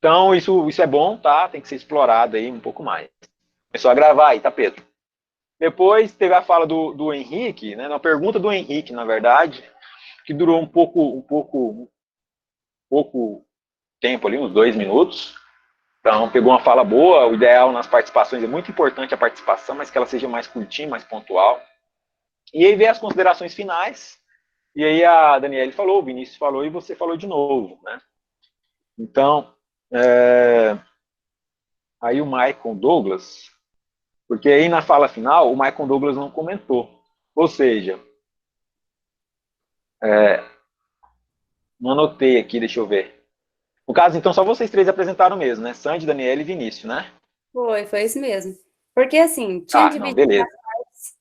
Então, isso é bom, tá? Tem que ser explorado aí um pouco mais. Começou a gravar aí, tá, Pedro? Depois teve a fala do Henrique, né? Uma pergunta do Henrique, na verdade, que durou um pouco tempo ali, uns 2 minutos. Então, pegou uma fala boa. O ideal nas participações é muito importante a participação, mas que ela seja mais curtinha, mais pontual. E aí veio as considerações finais. E aí a Daniele falou, o Vinícius falou e você falou de novo, né? Então, aí o Michael Douglas, porque aí na fala final o Michael Douglas não comentou. Ou seja, não anotei aqui, deixa eu ver. No caso, então, só vocês três apresentaram mesmo, né? Sandy, Daniele e Vinícius, né? Foi isso mesmo. Porque assim, tinha Ah, não, dividido beleza.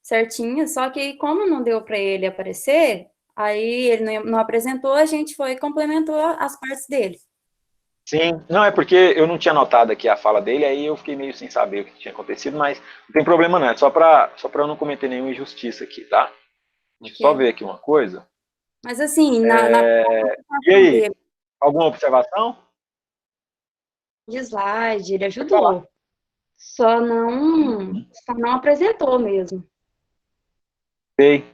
certinho, só que como não deu para ele aparecer, aí ele não apresentou, a gente foi e complementou as partes dele. Sim, não, é porque eu não tinha notado aqui a fala dele, aí eu fiquei meio sem saber o que tinha acontecido, mas não tem problema não, é só pra eu não cometer nenhuma injustiça aqui, tá? Deixa eu só Ok. ver aqui uma coisa. Mas assim, na E participação aí, dele, alguma observação? de slide, ele Pode falar. ajudou. Uhum. Só não apresentou mesmo. Sei.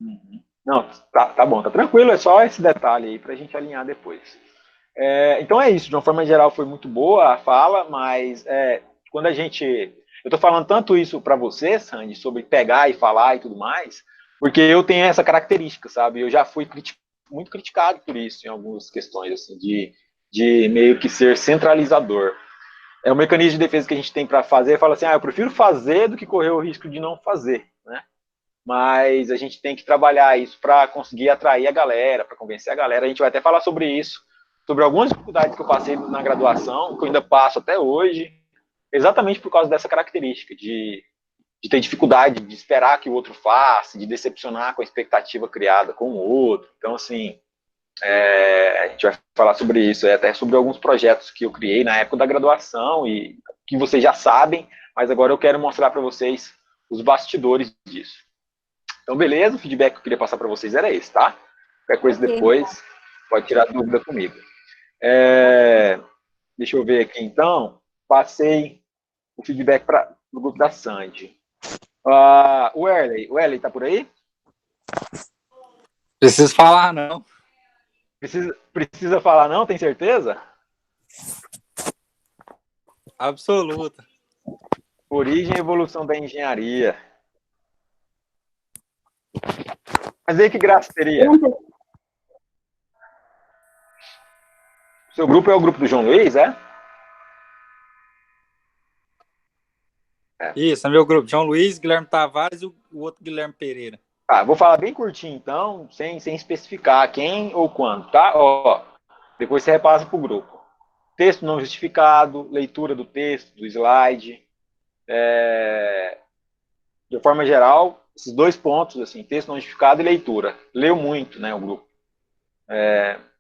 Uhum. Não, tá bom, tá tranquilo, é só esse detalhe aí pra gente alinhar depois. Então é isso, de uma forma geral foi muito boa a fala, mas quando a gente. Eu tô falando tanto isso pra você, Sandy, sobre pegar e falar e tudo mais, porque eu tenho essa característica, sabe? Eu já fui muito criticado por isso em algumas questões, assim, de meio que ser centralizador. É um mecanismo de defesa que a gente tem para fazer, fala assim, eu prefiro fazer do que correr o risco de não fazer, né? Mas a gente tem que trabalhar isso para conseguir atrair a galera, para convencer a galera. A gente vai até falar sobre isso, sobre algumas dificuldades que eu passei na graduação, que eu ainda passo até hoje, exatamente por causa dessa característica de ter dificuldade de esperar que o outro faça, de decepcionar com a expectativa criada com o outro. Então, assim, a gente vai falar sobre isso, até sobre alguns projetos que eu criei na época da graduação e que vocês já sabem, mas agora eu quero mostrar para vocês os bastidores disso. Então, beleza, o feedback que eu queria passar para vocês era esse, tá? Qualquer coisa Ok. depois, pode tirar dúvida comigo. Deixa eu ver aqui, então. Passei o feedback para o grupo da Sandy. O Erley tá por aí? Preciso falar, não. Precisa falar não, tem certeza? Absoluta. Origem e evolução da engenharia. Mas aí que graça teria? O seu grupo é o grupo do João Luiz, é? Isso, é meu grupo. João Luiz, Guilherme Tavares e o outro Guilherme Pereira. Vou falar bem curtinho, então, sem especificar quem ou quando, tá? Ó, depois você repassa para o grupo. Texto não justificado, leitura do texto, do slide. De forma geral, esses 2 pontos, assim, texto não justificado e leitura. Leu muito, né, o grupo.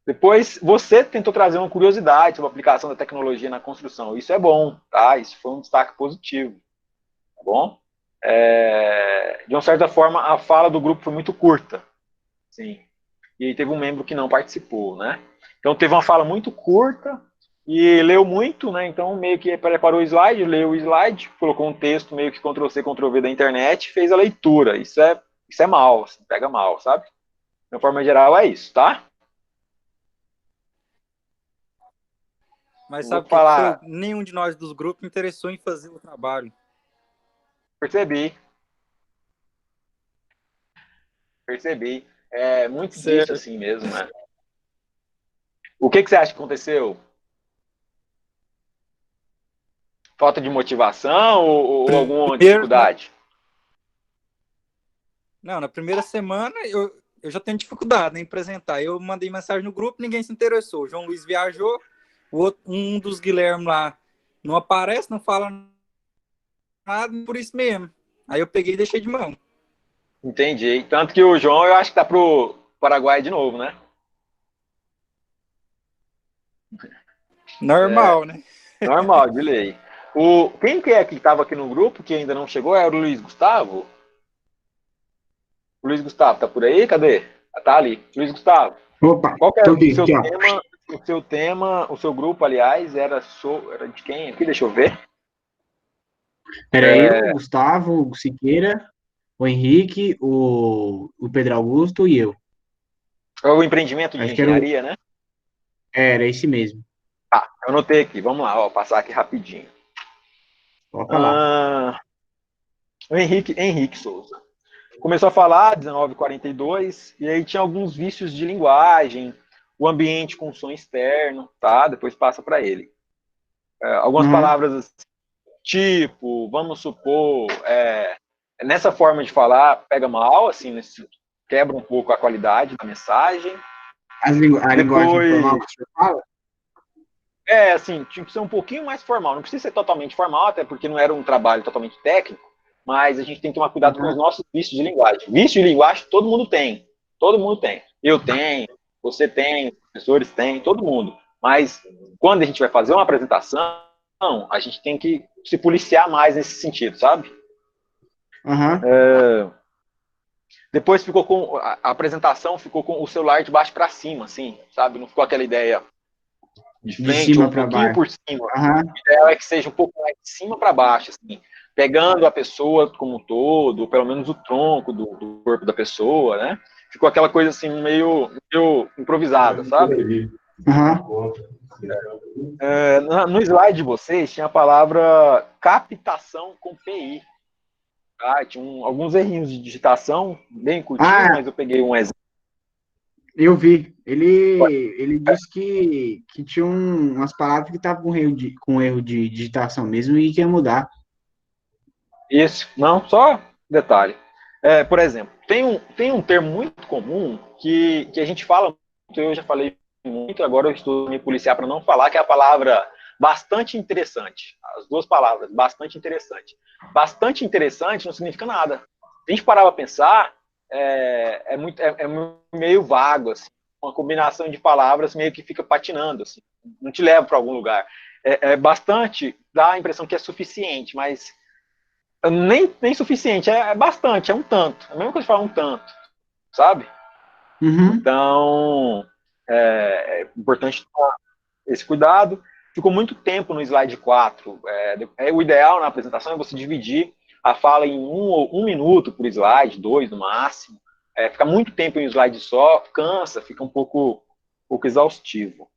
Depois, você tentou trazer uma curiosidade sobre a aplicação da tecnologia na construção. Isso é bom, tá? Isso foi um destaque positivo, tá bom? De uma certa forma, a fala do grupo foi muito curta, sim. E teve um membro que não participou, né? Então, teve uma fala muito curta e leu muito, né? Então, meio que preparou o slide, leu o slide, colocou um texto meio que Ctrl+C, Ctrl+V da internet, fez a leitura. Isso é mal, assim, pega mal, sabe? De uma forma geral, é isso, tá? Mas Vou sabe o que foi? falar, Nenhum de nós dos grupos interessou em fazer o trabalho. percebi. É muito disso Certo. assim mesmo, né? O que você acha que aconteceu? Falta de motivação ou alguma Primeiro, dificuldade? na primeira semana eu já tenho dificuldade em apresentar. Eu mandei mensagem no grupo, ninguém se interessou. O João Luiz viajou, um dos Guilherme lá não aparece, não fala nada, por isso mesmo. Aí eu peguei e deixei de mão. Entendi. Tanto que o João, eu acho que tá pro Paraguai de novo, né? Normal, né? Normal, de lei. Quem que é que estava aqui no grupo que ainda não chegou? Era o Luiz Gustavo? O Luiz Gustavo tá por aí? Cadê? Tá ali. Luiz Gustavo, Opa, qual que é tô o aqui, seu aqui, ó. tema o seu tema, o seu grupo, aliás, era de quem? Aqui, deixa eu ver. Era eu, o Gustavo, o Siqueira, o Henrique, o Pedro Augusto e eu. É o empreendimento de Acho que era, engenharia, né? era esse mesmo. Tá, eu anotei aqui. Vamos lá, ó, passar aqui rapidinho. Pode falar. Ah, o Henrique Souza. Começou a falar 1942 e aí tinha alguns vícios de linguagem, o ambiente com som externo, tá? Depois passa para ele. Algumas Uhum, palavras assim, tipo, vamos supor, nessa forma de falar pega mal, assim, quebra um pouco a qualidade da mensagem. a linguagem Depois, formal que você fala? assim, tinha que ser um pouquinho mais formal. Não precisa ser totalmente formal, até porque não era um trabalho totalmente técnico, mas a gente tem que tomar cuidado com os Uhum, nossos vícios de linguagem. Vício de linguagem todo mundo tem. Todo mundo tem. Eu tenho, você tem, os professores têm, todo mundo. Mas quando a gente vai fazer uma apresentação, a gente tem que se policiar mais nesse sentido, sabe? uhum. Depois ficou com a apresentação ficou com o celular de baixo para cima, assim, sabe? Não ficou aquela ideia de De frente ou cima um para pouquinho baixo. por cima. Uhum, O ideal é que seja um pouco mais de cima para baixo, assim, pegando a pessoa como um todo, ou pelo menos o tronco do corpo da pessoa, né? Ficou aquela coisa assim meio improvisada, sabe? uhum. No slide de vocês tinha a palavra captação com PI. Tá? Tinha alguns errinhos de digitação, bem curtinho, Ah, mas eu peguei um exemplo. eu vi. Ele disse que tinha umas palavras que estavam com erro de digitação mesmo e que ia mudar. Isso, não, só detalhe. Por exemplo, tem um termo muito comum que a gente fala muito, eu já falei muito, agora eu estou me policiar para não falar, que é a palavra bastante interessante. As duas palavras, bastante interessante. Bastante interessante não significa nada. Se a gente parar para pensar, é meio vago, assim, uma combinação de palavras meio que fica patinando, assim, não te leva para algum lugar. Bastante, dá a impressão que é suficiente, mas nem suficiente, é bastante, é um tanto. É a mesma coisa de falar um tanto, sabe? Uhum, Então, é importante tomar esse cuidado. Ficou muito tempo no slide 4. O ideal na apresentação é você dividir a fala em um minuto por slide, dois no máximo. Ficar muito tempo em um slide só, cansa, fica um pouco exaustivo.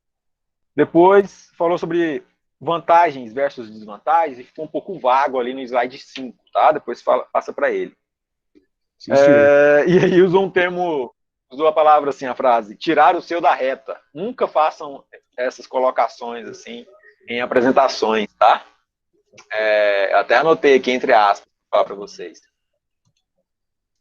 Depois, falou sobre vantagens versus desvantagens e ficou um pouco vago ali no slide 5, tá? Depois passa para ele. sim, senhor. E aí usou a palavra assim, a frase, tirar o seu da reta. Nunca façam essas colocações assim em apresentações, tá? Até anotei aqui entre aspas para falar para vocês.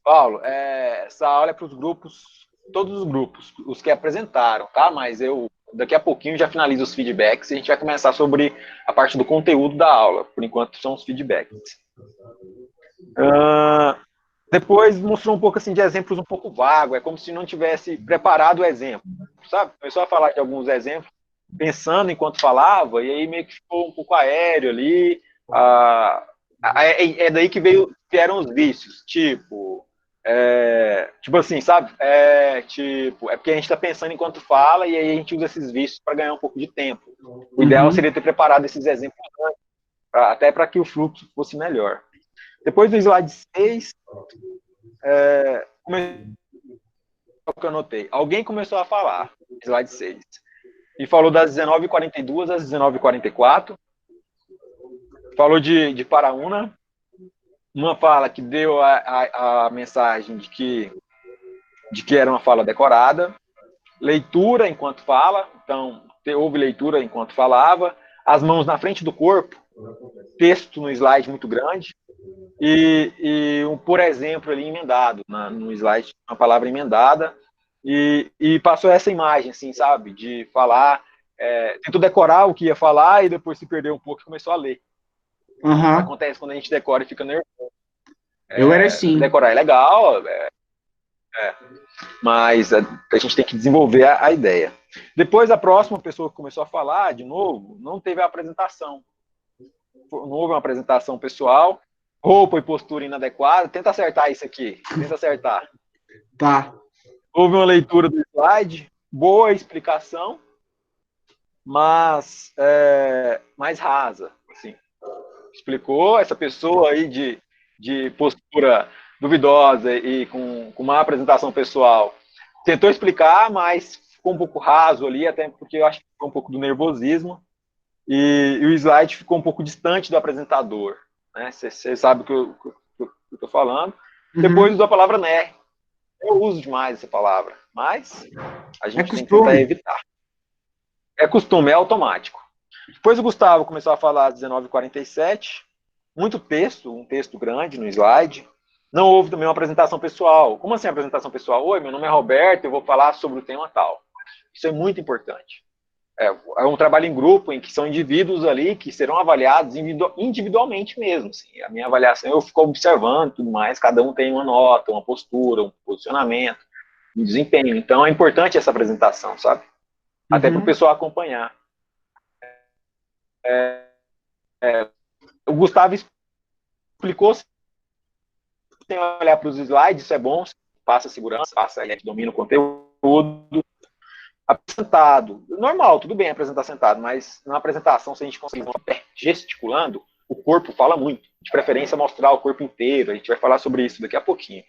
Paulo, essa aula é para os grupos, todos os grupos, os que apresentaram, tá? Mas eu daqui a pouquinho já finalizo os feedbacks e a gente vai começar sobre a parte do conteúdo da aula. Por enquanto são os feedbacks. Depois mostrou um pouco assim de exemplos um pouco vago, é como se não tivesse preparado o exemplo, sabe? Começou a falar de alguns exemplos, pensando enquanto falava, e aí meio que ficou um pouco aéreo ali. É daí que vieram os vícios, tipo assim, sabe? É porque a gente está pensando enquanto fala e aí a gente usa esses vícios para ganhar um pouco de tempo. O ideal Uhum. seria ter preparado esses exemplos antes, até para que o fluxo fosse melhor. Depois do slide 6, que eu anotei. Alguém começou a falar, slide 6, e falou das 19h42 às 19h44, falou de Paraúna, uma fala que deu a mensagem de que era uma fala decorada, leitura enquanto fala, então houve leitura enquanto falava, as mãos na frente do corpo, texto no slide muito grande, e um por exemplo ali emendado, no slide, uma palavra emendada, e passou essa imagem, assim, sabe, de falar, tentou decorar o que ia falar e depois se perdeu um pouco e começou a ler. Uhum. Acontece quando a gente decora e fica nervoso. Eu era assim. Decorar é legal, mas a gente tem que desenvolver a ideia. Depois, a próxima pessoa que começou a falar, de novo, não teve a apresentação. Não houve uma apresentação pessoal, roupa e postura inadequada. Tenta acertar isso aqui, tenta acertar. Tá. Houve uma leitura do slide, boa explicação, mas mais rasa, assim. Explicou essa pessoa aí de postura duvidosa e com má apresentação pessoal. Tentou explicar, mas ficou um pouco raso ali, até porque eu acho que ficou um pouco do nervosismo. E o slide ficou um pouco distante do apresentador. Né? Você sabe o que eu estou falando. Depois usou a palavra né. Eu uso demais essa palavra, mas a É gente tem que tentar costume. evitar. É costume, é automático. Depois o Gustavo começou a falar às 19h47, muito texto, um texto grande no slide. Não houve também uma apresentação pessoal. Como assim apresentação pessoal? Oi, meu nome é Roberto, eu vou falar sobre o tema tal. Isso é muito importante. É um trabalho em grupo em que são indivíduos ali que serão avaliados individualmente mesmo. Assim. A minha avaliação, eu fico observando tudo mais, cada um tem uma nota, uma postura, um posicionamento, um desempenho. Então é importante essa apresentação, sabe? Até para o Uhum. pessoal acompanhar. O Gustavo explicou sem olhar para os slides, isso é bom, passa segurança, passa, ele domina o conteúdo. Apresentado, normal, tudo bem apresentar sentado, mas na apresentação, se a gente conseguir gesticulando, o corpo fala muito. De preferência, mostrar o corpo inteiro. A gente vai falar sobre isso daqui a pouquinho.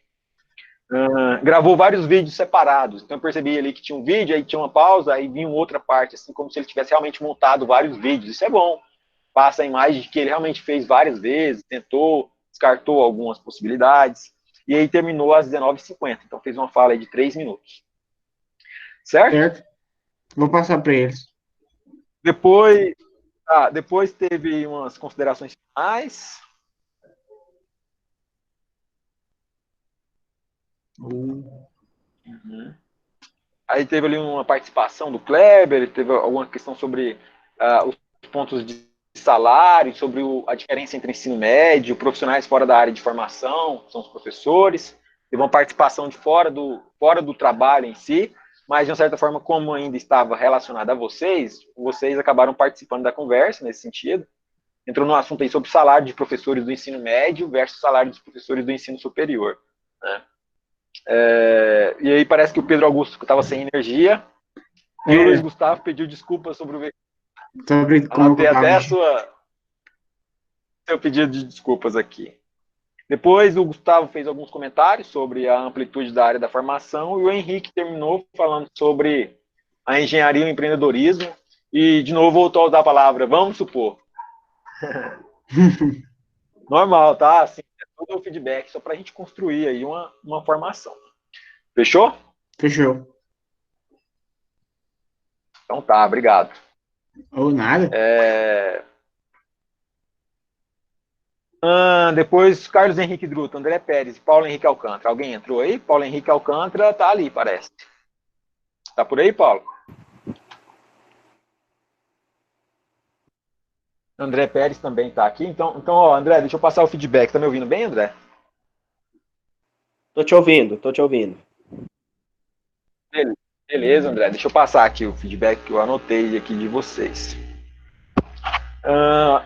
Gravou vários vídeos separados. Então eu percebi ali que tinha um vídeo, aí tinha uma pausa, aí vinha outra parte, assim como se ele tivesse realmente montado vários vídeos. Isso é bom. Passa a imagem de que ele realmente fez várias vezes, tentou, descartou algumas possibilidades. E aí terminou às 19h50. Então fez uma fala aí de 3 minutos. Certo? Certo? Vou passar para eles. Depois teve umas considerações finais. Uhum. Aí teve ali uma participação do Kleber, teve alguma questão sobre os pontos de salário, sobre a diferença entre ensino médio, profissionais fora da área de formação, são os professores. Teve uma participação de fora do trabalho em si, mas de uma certa forma, como ainda estava relacionado a vocês acabaram participando da conversa nesse sentido. Entrou no assunto aí sobre salário de professores do ensino médio versus salário dos professores do ensino superior. Né? E aí parece que o Pedro Augusto estava sem energia e o Luiz Gustavo pediu desculpas sobre o VT. Sobre como Anotei eu tava. até seu pedido de desculpas aqui. Depois o Gustavo fez alguns comentários sobre a amplitude da área da formação e o Henrique terminou falando sobre a engenharia e o empreendedorismo e de novo voltou a usar a palavra vamos supor. Normal, tá? Assim, é todo o feedback só para a gente construir aí uma formação. Fechou? Fechou. Então tá, obrigado. Ou nada. Depois, Carlos Henrique Druto, André Pérez, Paulo Henrique Alcântara. Alguém entrou aí? Paulo Henrique Alcântara tá ali, parece. Tá por aí, Paulo? André Pérez também tá aqui. Então, ó, André, deixa eu passar o feedback. Tá me ouvindo bem, André? Tô te ouvindo, tô te ouvindo. Beleza, André. Deixa eu passar aqui o feedback que eu anotei aqui de vocês.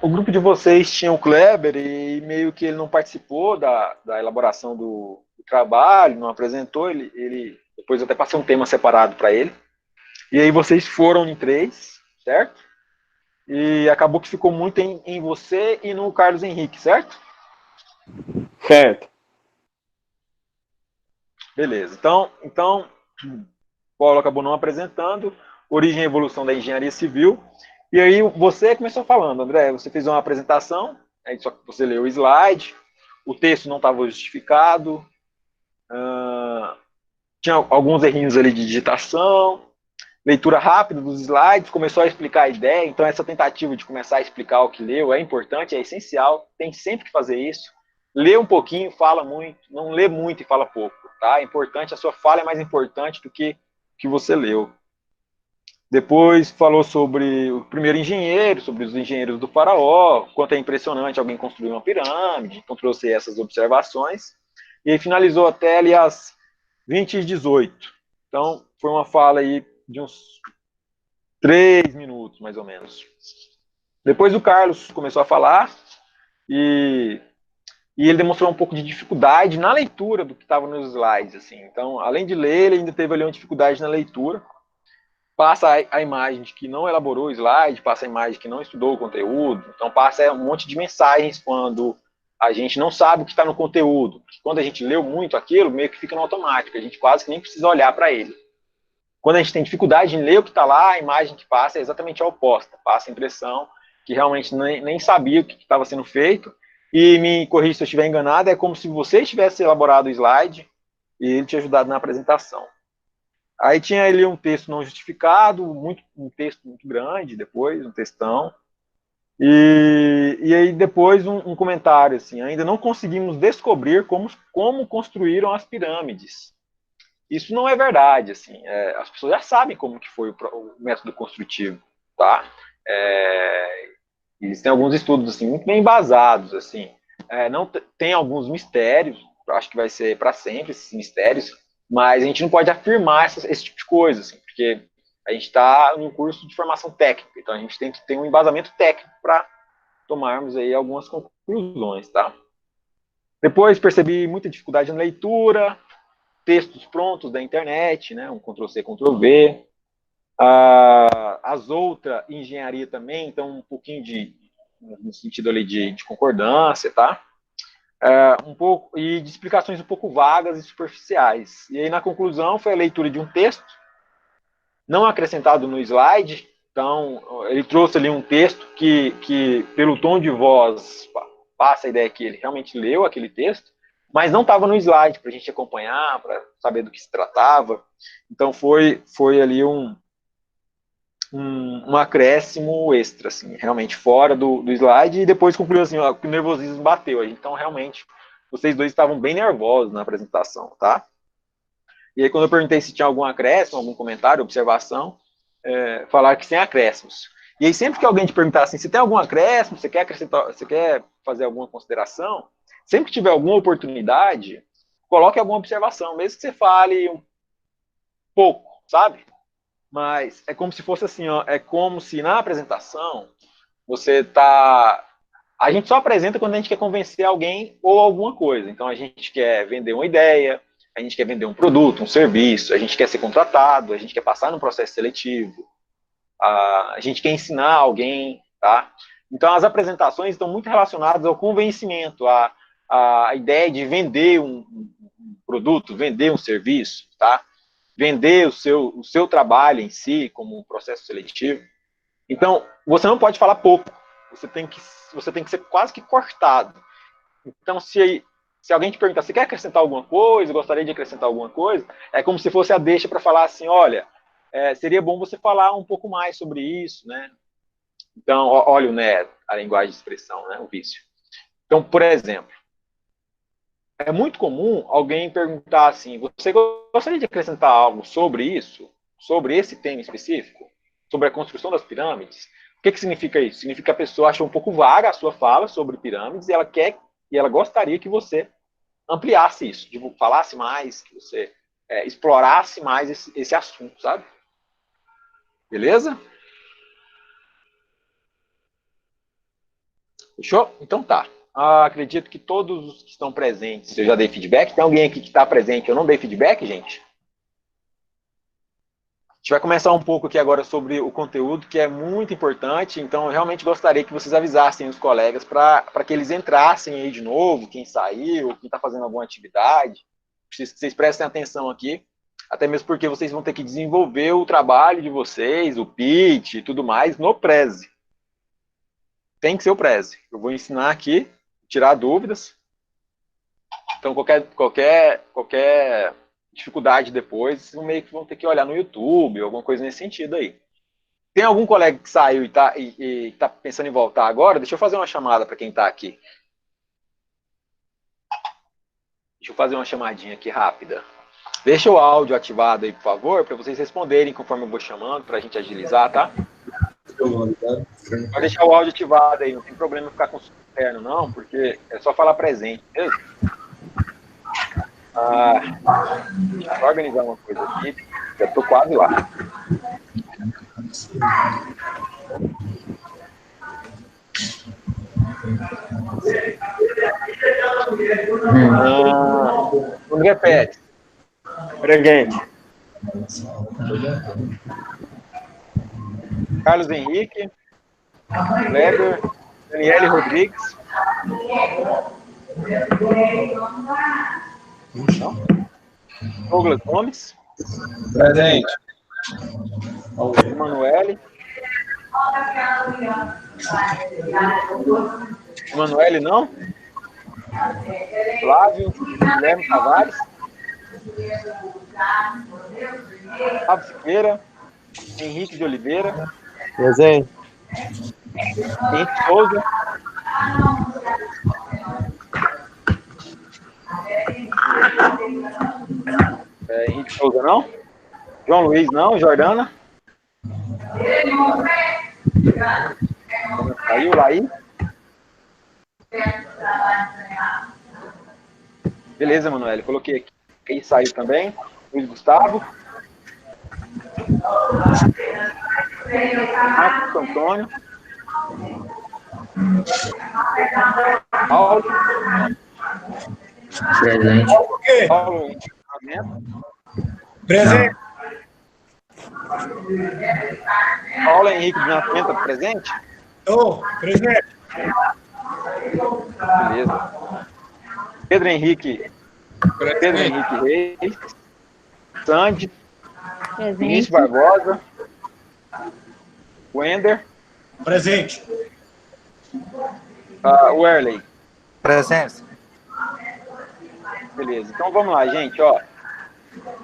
O grupo de vocês tinha o Kleber e meio que ele não participou da elaboração do trabalho, não apresentou. Ele depois eu até passei um tema separado para ele. E aí vocês foram em 3, certo? E acabou que ficou muito em você e no Carlos Henrique, certo? Certo. Beleza. Então Paulo acabou não apresentando origem e evolução da engenharia civil. E aí você começou falando, André, você fez uma apresentação, aí só que você leu o slide, o texto não estava justificado, tinha alguns errinhos ali de digitação, leitura rápida dos slides, começou a explicar a ideia, então essa tentativa de começar a explicar o que leu é importante, é essencial, tem sempre que fazer isso. Lê um pouquinho, fala muito, não lê muito e fala pouco, tá? É importante, a sua fala é mais importante do que você leu. Depois falou sobre o primeiro engenheiro, sobre os engenheiros do faraó, quanto é impressionante alguém construir uma pirâmide, então trouxe essas observações, e aí finalizou até ali às 20h18. Então, foi uma fala aí de uns 3 minutos, mais ou menos. Depois o Carlos começou a falar e ele demonstrou um pouco de dificuldade na leitura do que estava nos slides. Assim. Então, além de ler, ele ainda teve ali uma dificuldade na leitura. passa a imagem de que não elaborou o slide, passa a imagem de que não estudou o conteúdo, então passa um monte de mensagens quando a gente não sabe o que está no conteúdo. Porque quando a gente leu muito aquilo, meio que fica no automático, a gente quase que nem precisa olhar para ele. Quando a gente tem dificuldade em ler o que está lá, a imagem que passa é exatamente a oposta, passa a impressão que realmente nem sabia o que estava sendo feito, e me corrija se eu estiver enganado, é como se você tivesse elaborado o slide e ele te ajudado na apresentação. Aí tinha ali um texto não justificado, um texto muito grande, depois, um textão. E aí depois um comentário, assim, ainda não conseguimos descobrir como construíram as pirâmides. Isso não é verdade, assim, as pessoas já sabem como que foi o método construtivo, tá? Existem alguns estudos, assim, muito bem embasados, assim. Não tem alguns mistérios, acho que vai ser para sempre esses mistérios, mas a gente não pode afirmar esse tipo de coisa, assim, porque a gente está em um curso de formação técnica, então a gente tem que ter um embasamento técnico para tomarmos aí algumas conclusões, tá? Depois percebi muita dificuldade na leitura, textos prontos da internet, né, um Ctrl+C, Ctrl+V. As outras, engenharia também, então um pouquinho no sentido ali de concordância, tá? Um pouco, e de explicações um pouco vagas e superficiais. E aí, na conclusão, foi a leitura de um texto, não acrescentado no slide, então, ele trouxe ali um texto que pelo tom de voz, passa a ideia que ele realmente leu aquele texto, mas não estava no slide para a gente acompanhar, para saber do que se tratava. Então, foi ali um acréscimo extra, assim, realmente fora do slide, e depois concluiu assim, ó, que o nervosismo bateu. Então, realmente, vocês dois estavam bem nervosos na apresentação, tá? E aí, quando eu perguntei se tinha algum acréscimo, algum comentário, observação, falaram que sem acréscimos. E aí, sempre que alguém te perguntar assim, se tem algum acréscimo, você quer acrescentar, você quer fazer alguma consideração, sempre que tiver alguma oportunidade, coloque alguma observação, mesmo que você fale um pouco, sabe? Mas é como se fosse assim, ó, é como se na apresentação você tá... A gente só apresenta quando a gente quer convencer alguém ou alguma coisa. Então a gente quer vender uma ideia, a gente quer vender um produto, um serviço, a gente quer ser contratado, a gente quer passar num processo seletivo, a gente quer ensinar alguém, tá? Então as apresentações estão muito relacionadas ao convencimento, a ideia de vender um produto, vender um serviço, tá? Vender o seu trabalho em si como um processo seletivo. Então, você não pode falar pouco, você tem que ser quase que cortado. Então, se alguém te perguntar, você quer acrescentar alguma coisa, gostaria de acrescentar alguma coisa, é como se fosse a deixa para falar assim, olha, seria bom você falar um pouco mais sobre isso, né? Então, olha, né, a linguagem de expressão, né, o vício. Então, por exemplo, é muito comum alguém perguntar assim, você gostaria de acrescentar algo sobre isso? Sobre esse tema específico? Sobre a construção das pirâmides? O que significa isso? Significa que a pessoa achou um pouco vaga a sua fala sobre pirâmides e ela gostaria que você ampliasse isso, que falasse mais, que você explorasse mais esse assunto, sabe? Beleza? Fechou? Então tá. Acredito que todos os que estão presentes, eu já dei feedback. Tem alguém aqui que está presente, eu não dei feedback, gente? A gente vai começar um pouco aqui agora sobre o conteúdo, que é muito importante. Então, eu realmente gostaria que vocês avisassem os colegas para que eles entrassem aí de novo, quem saiu, quem está fazendo alguma atividade. Preciso que vocês prestem atenção aqui, até mesmo porque vocês vão ter que desenvolver o trabalho de vocês, o pitch e tudo mais, no Prezi. Tem que ser o Prezi. Eu vou ensinar aqui, tirar dúvidas. Então, qualquer dificuldade depois, vocês meio que vão ter que olhar no YouTube, alguma coisa nesse sentido aí. Tem algum colega que saiu e tá pensando em voltar agora? Deixa eu fazer uma chamada para quem está aqui. Deixa eu fazer uma chamadinha aqui rápida. Deixa o áudio ativado aí, por favor, para vocês responderem conforme eu vou chamando, para a gente agilizar, tá? Pode deixar o áudio ativado aí, não tem problema ficar com som interno, não, porque é só falar presente, mesmo. Deixa eu organizar uma coisa aqui, já estou quase lá. André Pérez. Presente. Carlos Henrique, Kleber, Daniele Rodrigues. Não? Douglas Gomes. Presente. Emanuele. Emanuele, não? Flávio, Guilherme Tavares. Fábio Siqueira. Henrique de Oliveira. Presente. Henrique Souza. Henrique Souza, não? João Luiz, não? Jordana? Saiu, Laí? Beleza, Manoel. Coloquei aqui. Quem saiu também? Luiz Gustavo. Marcos Antônio. Paulo. Presente. Paulo. Presente. Paulo Henrique de Nascimento, presente? Presente. Beleza. Pedro Henrique Reis. Sandy. Vinícius Barbosa. Wender. Presente. Werley. Presença. Beleza. Então vamos lá, gente. Ó,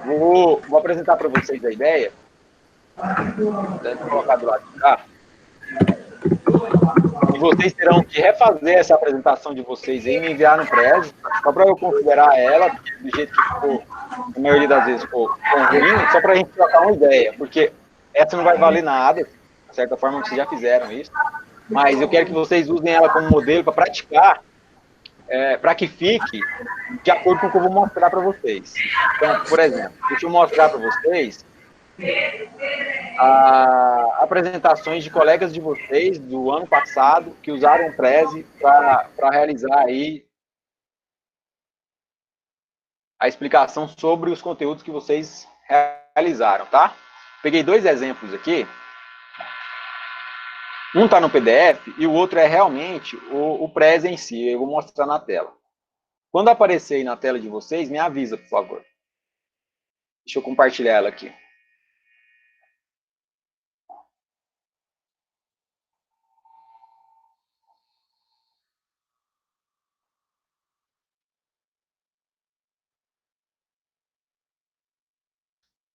vou apresentar para vocês a ideia. Vou colocar do lado de cá. E vocês terão que refazer essa apresentação de vocês aí e me enviar no Prezi, só para eu considerar ela, do jeito que ficou, a maioria das vezes ficou ruim, só para a gente trocar uma ideia, porque essa não vai valer nada, de certa forma vocês já fizeram isso, mas eu quero que vocês usem ela como modelo para praticar, para que fique de acordo com o que eu vou mostrar para vocês. Então, por exemplo, deixa eu mostrar para vocês apresentações de colegas de vocês do ano passado que usaram o Prezi para realizar aí a explicação sobre os conteúdos que vocês realizaram, tá? Peguei 2 exemplos aqui. Um está no PDF e o outro é realmente o Prezi em si. Eu vou mostrar na tela. Quando aparecer aí na tela de vocês, me avisa, por favor. Deixa eu compartilhar ela aqui.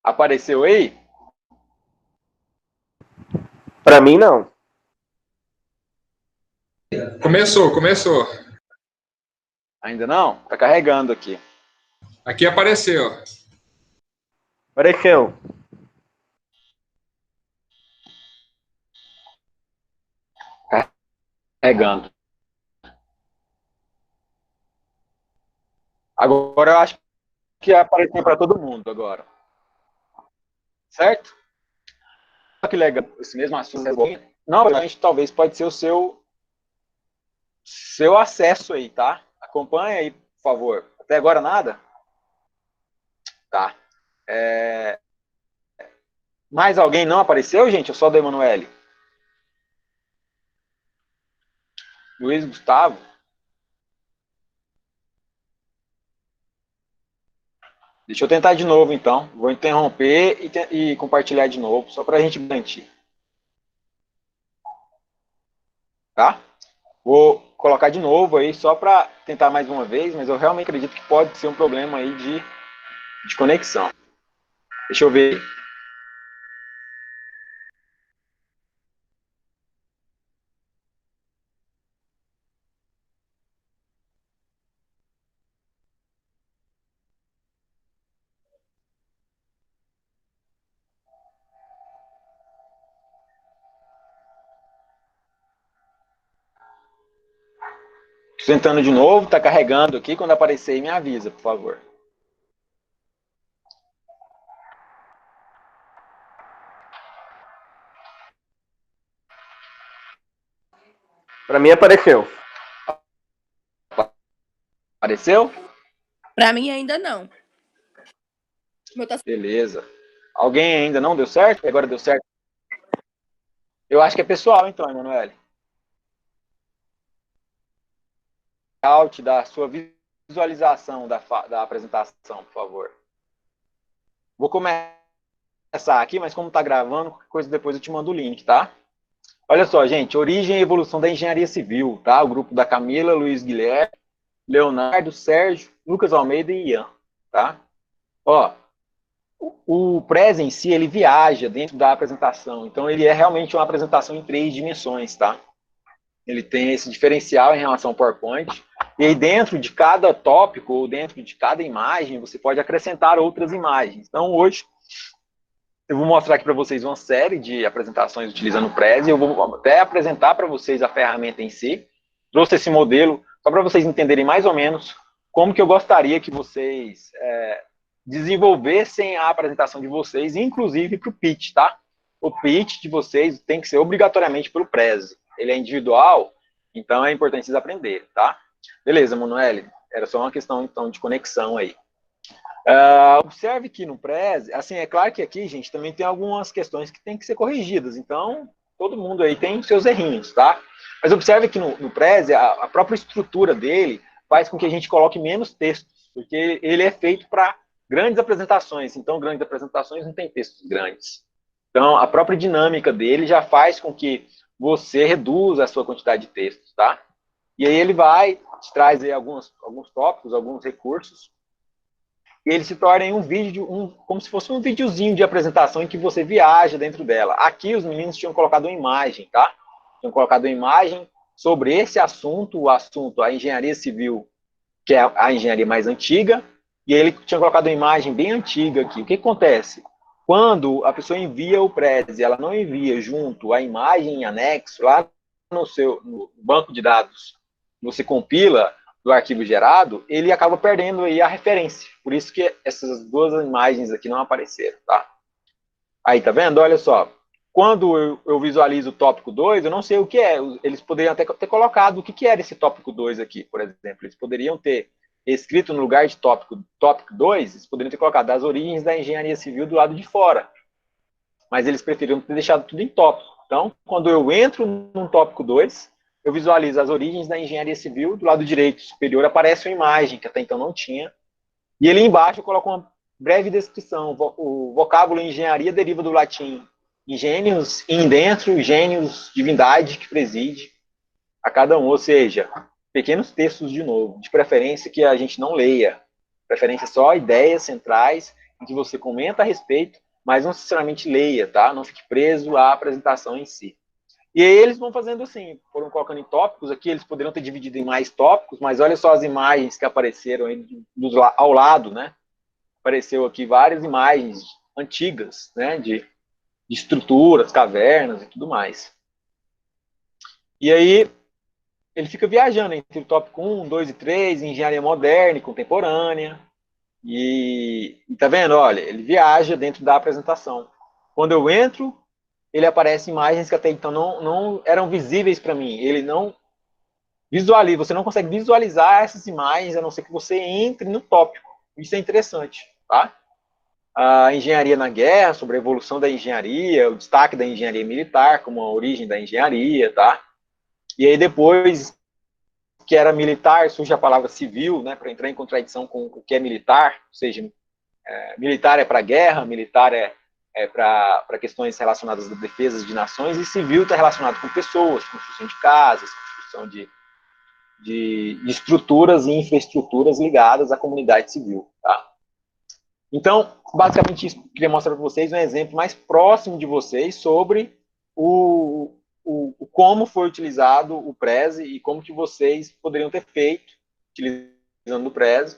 Apareceu aí? Para mim, não. Começou. Ainda não? Tá carregando aqui. Aqui apareceu. Apareceu. Carregando. Agora eu acho que apareceu para todo mundo agora. Certo? Olha que legal. Esse mesmo assunto. Não, talvez pode ser o seu acesso aí, tá? Acompanha aí, por favor. Até agora nada? Tá. Mais alguém não apareceu, gente? Eu só do Emanuele. Luiz Gustavo. Deixa eu tentar de novo, então. Vou interromper e compartilhar de novo, só para a gente garantir. Tá? Vou colocar de novo aí, só para tentar mais uma vez, mas eu realmente acredito que pode ser um problema aí de conexão. Deixa eu ver. Estou tentando de novo, está carregando aqui. Quando aparecer aí, me avisa, por favor. Para mim, apareceu. Apareceu? Para mim ainda não. Beleza. Alguém ainda não deu certo? Agora deu certo? Eu acho que é pessoal, então, Emanuele. Out da sua visualização da apresentação, por favor. Vou começar aqui, mas como está gravando, qualquer coisa depois eu te mando o link, tá? Olha só, gente, origem e evolução da engenharia civil, tá? O grupo da Camila, Luiz Guilherme, Leonardo, Sérgio, Lucas Almeida e Ian, tá? Ó, o Prezi em si, ele viaja dentro da apresentação, então ele é realmente uma apresentação em 3 dimensões, tá? Ele tem esse diferencial em relação ao PowerPoint, e aí dentro de cada tópico, ou dentro de cada imagem, você pode acrescentar outras imagens. Então hoje, eu vou mostrar aqui para vocês uma série de apresentações utilizando o Prezi, eu vou até apresentar para vocês a ferramenta em si, trouxe esse modelo, só para vocês entenderem mais ou menos como que eu gostaria que vocês desenvolvessem a apresentação de vocês, inclusive para o pitch, tá? O pitch de vocês tem que ser obrigatoriamente pelo Prezi. Ele é individual, então é importante vocês aprenderem, tá? Beleza, Manoel, era só uma questão, então, de conexão aí. Observe que no Prezi, assim, é claro que aqui, gente, também tem algumas questões que tem que ser corrigidas, então, todo mundo aí tem seus errinhos, tá? Mas observe que no Prezi, a própria estrutura dele faz com que a gente coloque menos textos, porque ele é feito para grandes apresentações, então grandes apresentações não tem textos grandes. Então, a própria dinâmica dele já faz com que você reduza a sua quantidade de textos, tá? E aí ele vai, te traz aí alguns tópicos, alguns recursos, e ele se torna em um vídeo, como se fosse um videozinho de apresentação em que você viaja dentro dela. Aqui os meninos tinham colocado uma imagem, tá? Tinham colocado uma imagem sobre esse assunto, a engenharia civil, que é a engenharia mais antiga, e ele tinha colocado uma imagem bem antiga aqui. O que acontece? Quando a pessoa envia o Prezi, ela não envia junto a imagem em anexo, lá no banco de dados, você compila do arquivo gerado, ele acaba perdendo aí a referência. Por isso que essas duas imagens aqui não apareceram, tá? Aí, tá vendo? Olha só. Quando eu visualizo o tópico 2, eu não sei o que é. Eles poderiam até ter colocado o que era esse tópico 2 aqui, por exemplo. Eles poderiam ter escrito no lugar de tópico 2, eles poderiam ter colocado as origens da engenharia civil do lado de fora. Mas eles preferiram ter deixado tudo em tópico. Então, quando eu entro num tópico 2, eu visualizo as origens da engenharia civil, do lado direito superior aparece uma imagem, que até então não tinha, e ali embaixo eu coloco uma breve descrição. O vocábulo engenharia deriva do latim ingenius, in dentro, genius, divindade que preside a cada um, ou seja, pequenos textos de novo, de preferência que a gente não leia, de preferência só ideias centrais, em que você comenta a respeito, mas não necessariamente leia, tá? Não fique preso à apresentação em si. E aí eles vão fazendo assim, foram colocando em tópicos aqui, eles poderiam ter dividido em mais tópicos, mas olha só as imagens que apareceram aí ao lado, né? Apareceu aqui várias imagens antigas, né? De estruturas, cavernas e tudo mais. E aí ele fica viajando entre o tópico 1, 2 e 3, engenharia moderna e contemporânea. E tá vendo? Olha, ele viaja dentro da apresentação. Quando eu entro, ele aparece imagens que até então não eram visíveis para mim. Ele não visualiza, você não consegue visualizar essas imagens, a não ser que você entre no tópico. Isso é interessante, tá? A engenharia na guerra, sobre a evolução da engenharia, o destaque da engenharia militar, como a origem da engenharia, tá? E aí depois que era militar, surge a palavra civil, né, para entrar em contradição com o que é militar, ou seja, militar é para guerra, militar é para questões relacionadas à defesa de nações, e civil está relacionado com pessoas, construção de casas, construção de estruturas e infraestruturas ligadas à comunidade civil. Tá? Então, basicamente, isso que eu queria mostrar para vocês um exemplo mais próximo de vocês sobre como foi utilizado o Prezi e como que vocês poderiam ter feito utilizando o Prezi,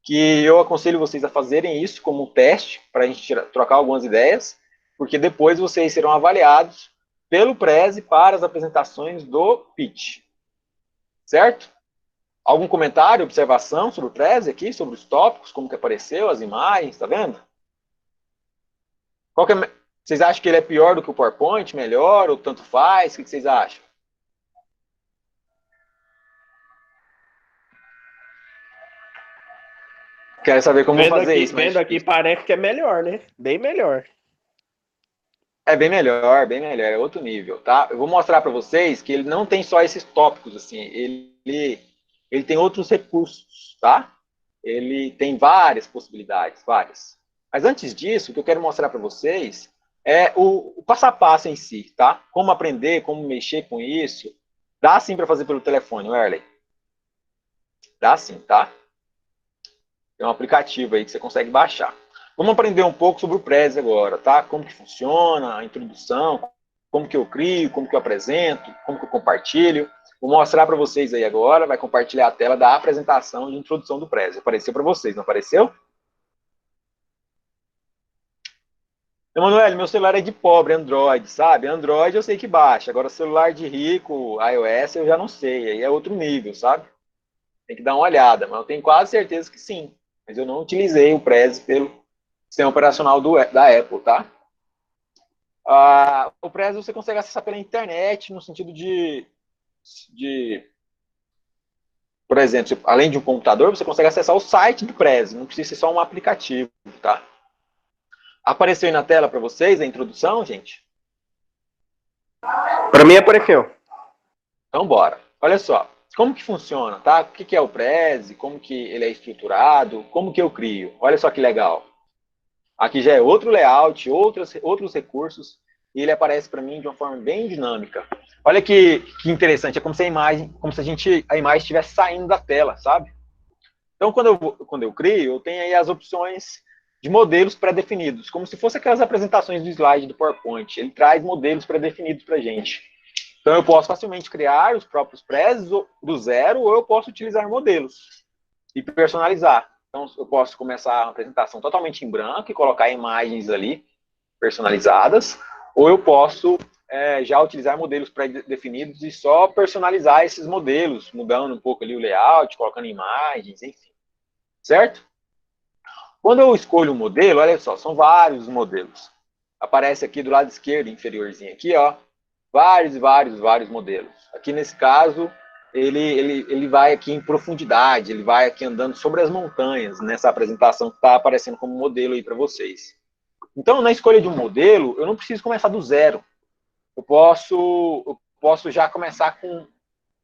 que eu aconselho vocês a fazerem isso como um teste, para a gente trocar algumas ideias, porque depois vocês serão avaliados pelo Prezi para as apresentações do pitch. Certo? Algum comentário, observação sobre o Prezi aqui, sobre os tópicos, como que apareceu, as imagens, tá vendo? Vocês acham que ele é pior do que o PowerPoint, melhor, ou tanto faz? O que vocês acham? Quero saber como fazer isso. Vendo aqui, parece que é melhor, né? Bem melhor. É bem melhor, é outro nível, tá? Eu vou mostrar para vocês que ele não tem só esses tópicos, assim, ele tem outros recursos, tá? Ele tem várias possibilidades, várias. Mas antes disso, o que eu quero mostrar para vocês é o passo a passo em si, tá? Como aprender, como mexer com isso. Dá sim para fazer pelo telefone, Werley. Dá sim, tá? Tem um aplicativo aí que você consegue baixar. Vamos aprender um pouco sobre o Prezi agora, tá? Como que funciona, a introdução, como que eu crio, como que eu apresento, como que eu compartilho. Vou mostrar para vocês aí agora, vai compartilhar a tela da apresentação de introdução do Prezi. Apareceu para vocês, não apareceu? Emanuele, meu celular é de pobre, Android, sabe? Android eu sei que baixa, agora celular de rico, iOS, eu já não sei, aí é outro nível, sabe? Tem que dar uma olhada, mas eu tenho quase certeza que sim. Mas eu não utilizei o Prezi pelo sistema operacional da Apple, tá? O Prezi você consegue acessar pela internet, no sentido de, por exemplo, além de um computador, você consegue acessar o site do Prezi, não precisa ser só um aplicativo, tá? Apareceu aí na tela para vocês a introdução, gente? Para mim apareceu. Então, bora. Olha só, como que funciona, tá? O que é o Prezi, como que ele é estruturado, como que eu crio. Olha só que legal. Aqui já é outro layout, outros recursos, e ele aparece para mim de uma forma bem dinâmica. Olha que interessante, é como se a imagem estivesse saindo da tela, sabe? Então, quando eu crio, eu tenho aí as opções de modelos pré-definidos, como se fosse aquelas apresentações do slide do PowerPoint. Ele traz modelos pré-definidos para a gente. Então, eu posso facilmente criar os próprios prezes do zero, ou eu posso utilizar modelos e personalizar. Então, eu posso começar uma apresentação totalmente em branco e colocar imagens ali personalizadas, ou eu posso já utilizar modelos pré-definidos e só personalizar esses modelos, mudando um pouco ali o layout, colocando imagens, enfim. Certo? Quando eu escolho um modelo, olha só, são vários modelos. Aparece aqui do lado esquerdo, inferiorzinho aqui, ó, vários modelos. Aqui nesse caso, ele vai aqui em profundidade, ele vai aqui andando sobre as montanhas, nessa apresentação que está aparecendo como modelo aí para vocês. Então, na escolha de um modelo, eu não preciso começar do zero. Eu posso já começar com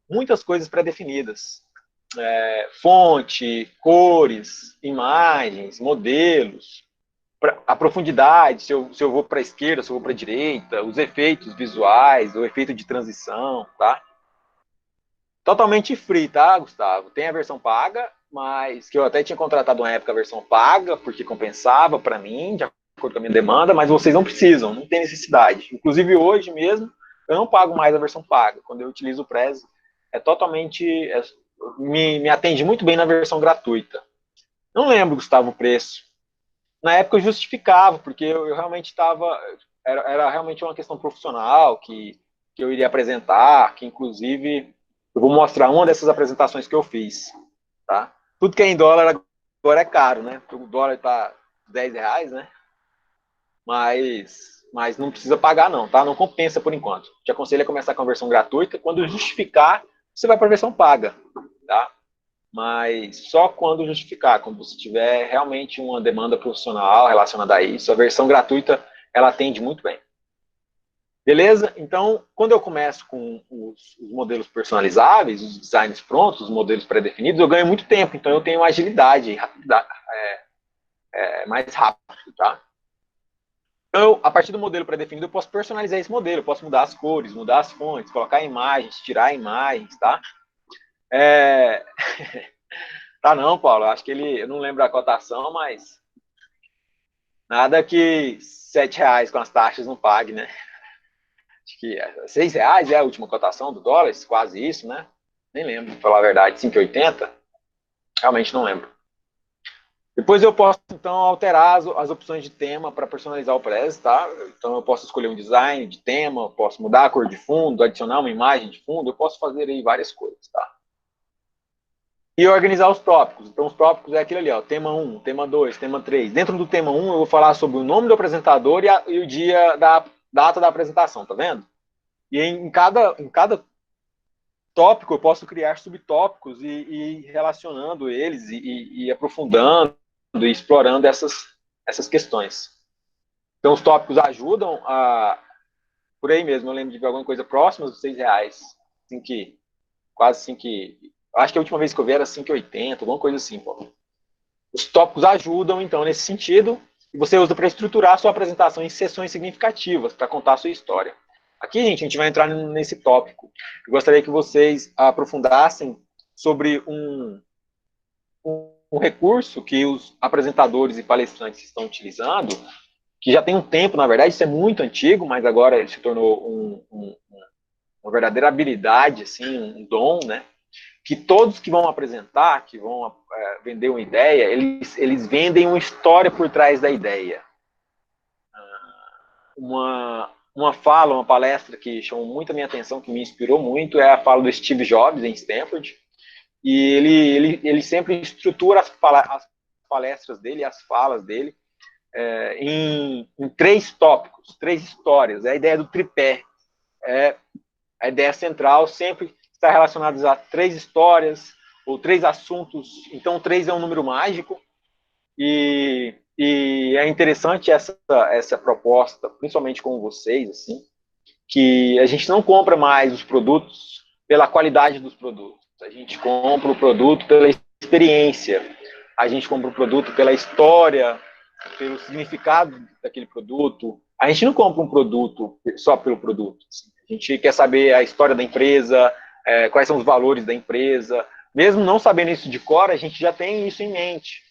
muitas coisas pré-definidas. Fonte, cores, imagens, modelos, a profundidade, se eu vou para a esquerda, se eu vou para a direita, os efeitos visuais, o efeito de transição, tá? Totalmente free, tá, Gustavo? Tem a versão paga, mas que eu até tinha contratado uma época a versão paga, porque compensava para mim, de acordo com a minha demanda, mas vocês não precisam, não tem necessidade. Inclusive hoje mesmo, eu não pago mais a versão paga. Quando eu utilizo o Prezi, é totalmente... me atende muito bem na versão gratuita. Não lembro, Gustavo, o preço. Na época eu justificava, porque eu realmente estava... Era realmente uma questão profissional que eu iria apresentar, que inclusive eu vou mostrar uma dessas apresentações que eu fiz. Tá? Tudo que é em dólar agora é caro, né? Porque o dólar está R$10, né? Mas não precisa pagar não, tá? Não compensa por enquanto. Te aconselho a começar com a versão gratuita. Quando justificar, você vai para a versão paga, tá? Mas só quando justificar, quando você tiver realmente uma demanda profissional relacionada a isso, a versão gratuita, ela atende muito bem. Beleza? Então, quando eu começo com os modelos personalizáveis, os designs prontos, os modelos pré-definidos, eu ganho muito tempo, então eu tenho agilidade mais rápido, tá? Então, a partir do modelo pré-definido, eu posso personalizar esse modelo, eu posso mudar as cores, mudar as fontes, colocar imagens, tirar imagens, tá? Tá não, Paulo, acho que eu não lembro a cotação, mas nada que R$7 com as taxas não pague, né? Acho que R$6 é a última cotação do dólar, quase isso, né? Nem lembro, pra falar a verdade, 5,80? Realmente não lembro. Depois eu posso, então, alterar as opções de tema para personalizar o Prezi, tá? Então eu posso escolher um design de tema, posso mudar a cor de fundo, adicionar uma imagem de fundo, eu posso fazer aí várias coisas, tá? E organizar os tópicos. Então os tópicos é aquilo ali, ó, tema 1, tema 2, tema 3. Dentro do tema 1 eu vou falar sobre o nome do apresentador e o dia da data da apresentação, tá vendo? E em cada tópico eu posso criar subtópicos e ir relacionando eles e aprofundando e explorando essas questões. Então, os tópicos ajudam a... Por aí mesmo, eu lembro de ver alguma coisa próxima dos R$6. Assim que, quase assim que... Acho que a última vez que eu vi era 5,80, alguma coisa assim, pô. Os tópicos ajudam, então, nesse sentido, e você usa para estruturar a sua apresentação em sessões significativas, para contar a sua história. Aqui, gente, a gente vai entrar nesse tópico. Eu gostaria que vocês aprofundassem sobre um recurso que os apresentadores e palestrantes estão utilizando, que já tem um tempo, na verdade, isso é muito antigo, mas agora ele se tornou uma verdadeira habilidade, assim, um dom, né? Que todos que vão apresentar, que vão vender uma ideia, eles vendem uma história por trás da ideia. Uma fala, uma palestra que chamou muito a minha atenção, que me inspirou muito, é a fala do Steve Jobs em Stanford. E ele sempre estrutura as palestras dele, as falas dele, em 3 tópicos, 3 histórias. É a ideia do tripé. A ideia central sempre está relacionada a 3 histórias ou 3 assuntos. Então, 3 é um número mágico. E é interessante essa proposta, principalmente com vocês, assim, que a gente não compra mais os produtos pela qualidade dos produtos. A gente compra o produto pela experiência. A gente compra o produto pela história, pelo significado daquele produto. A gente não compra um produto só pelo produto. A gente quer saber a história da empresa, quais são os valores da empresa. Mesmo não sabendo isso de cor, a gente já tem isso em mente.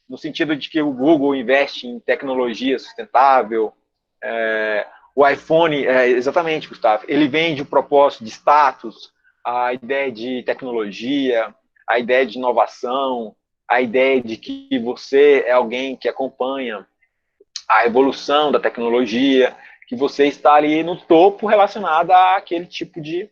No sentido de que o Google investe em tecnologia sustentável, o iPhone, exatamente, Gustavo, ele vende o propósito de status, a ideia de tecnologia, a ideia de inovação, a ideia de que você é alguém que acompanha a evolução da tecnologia, que você está ali no topo relacionado àquele tipo de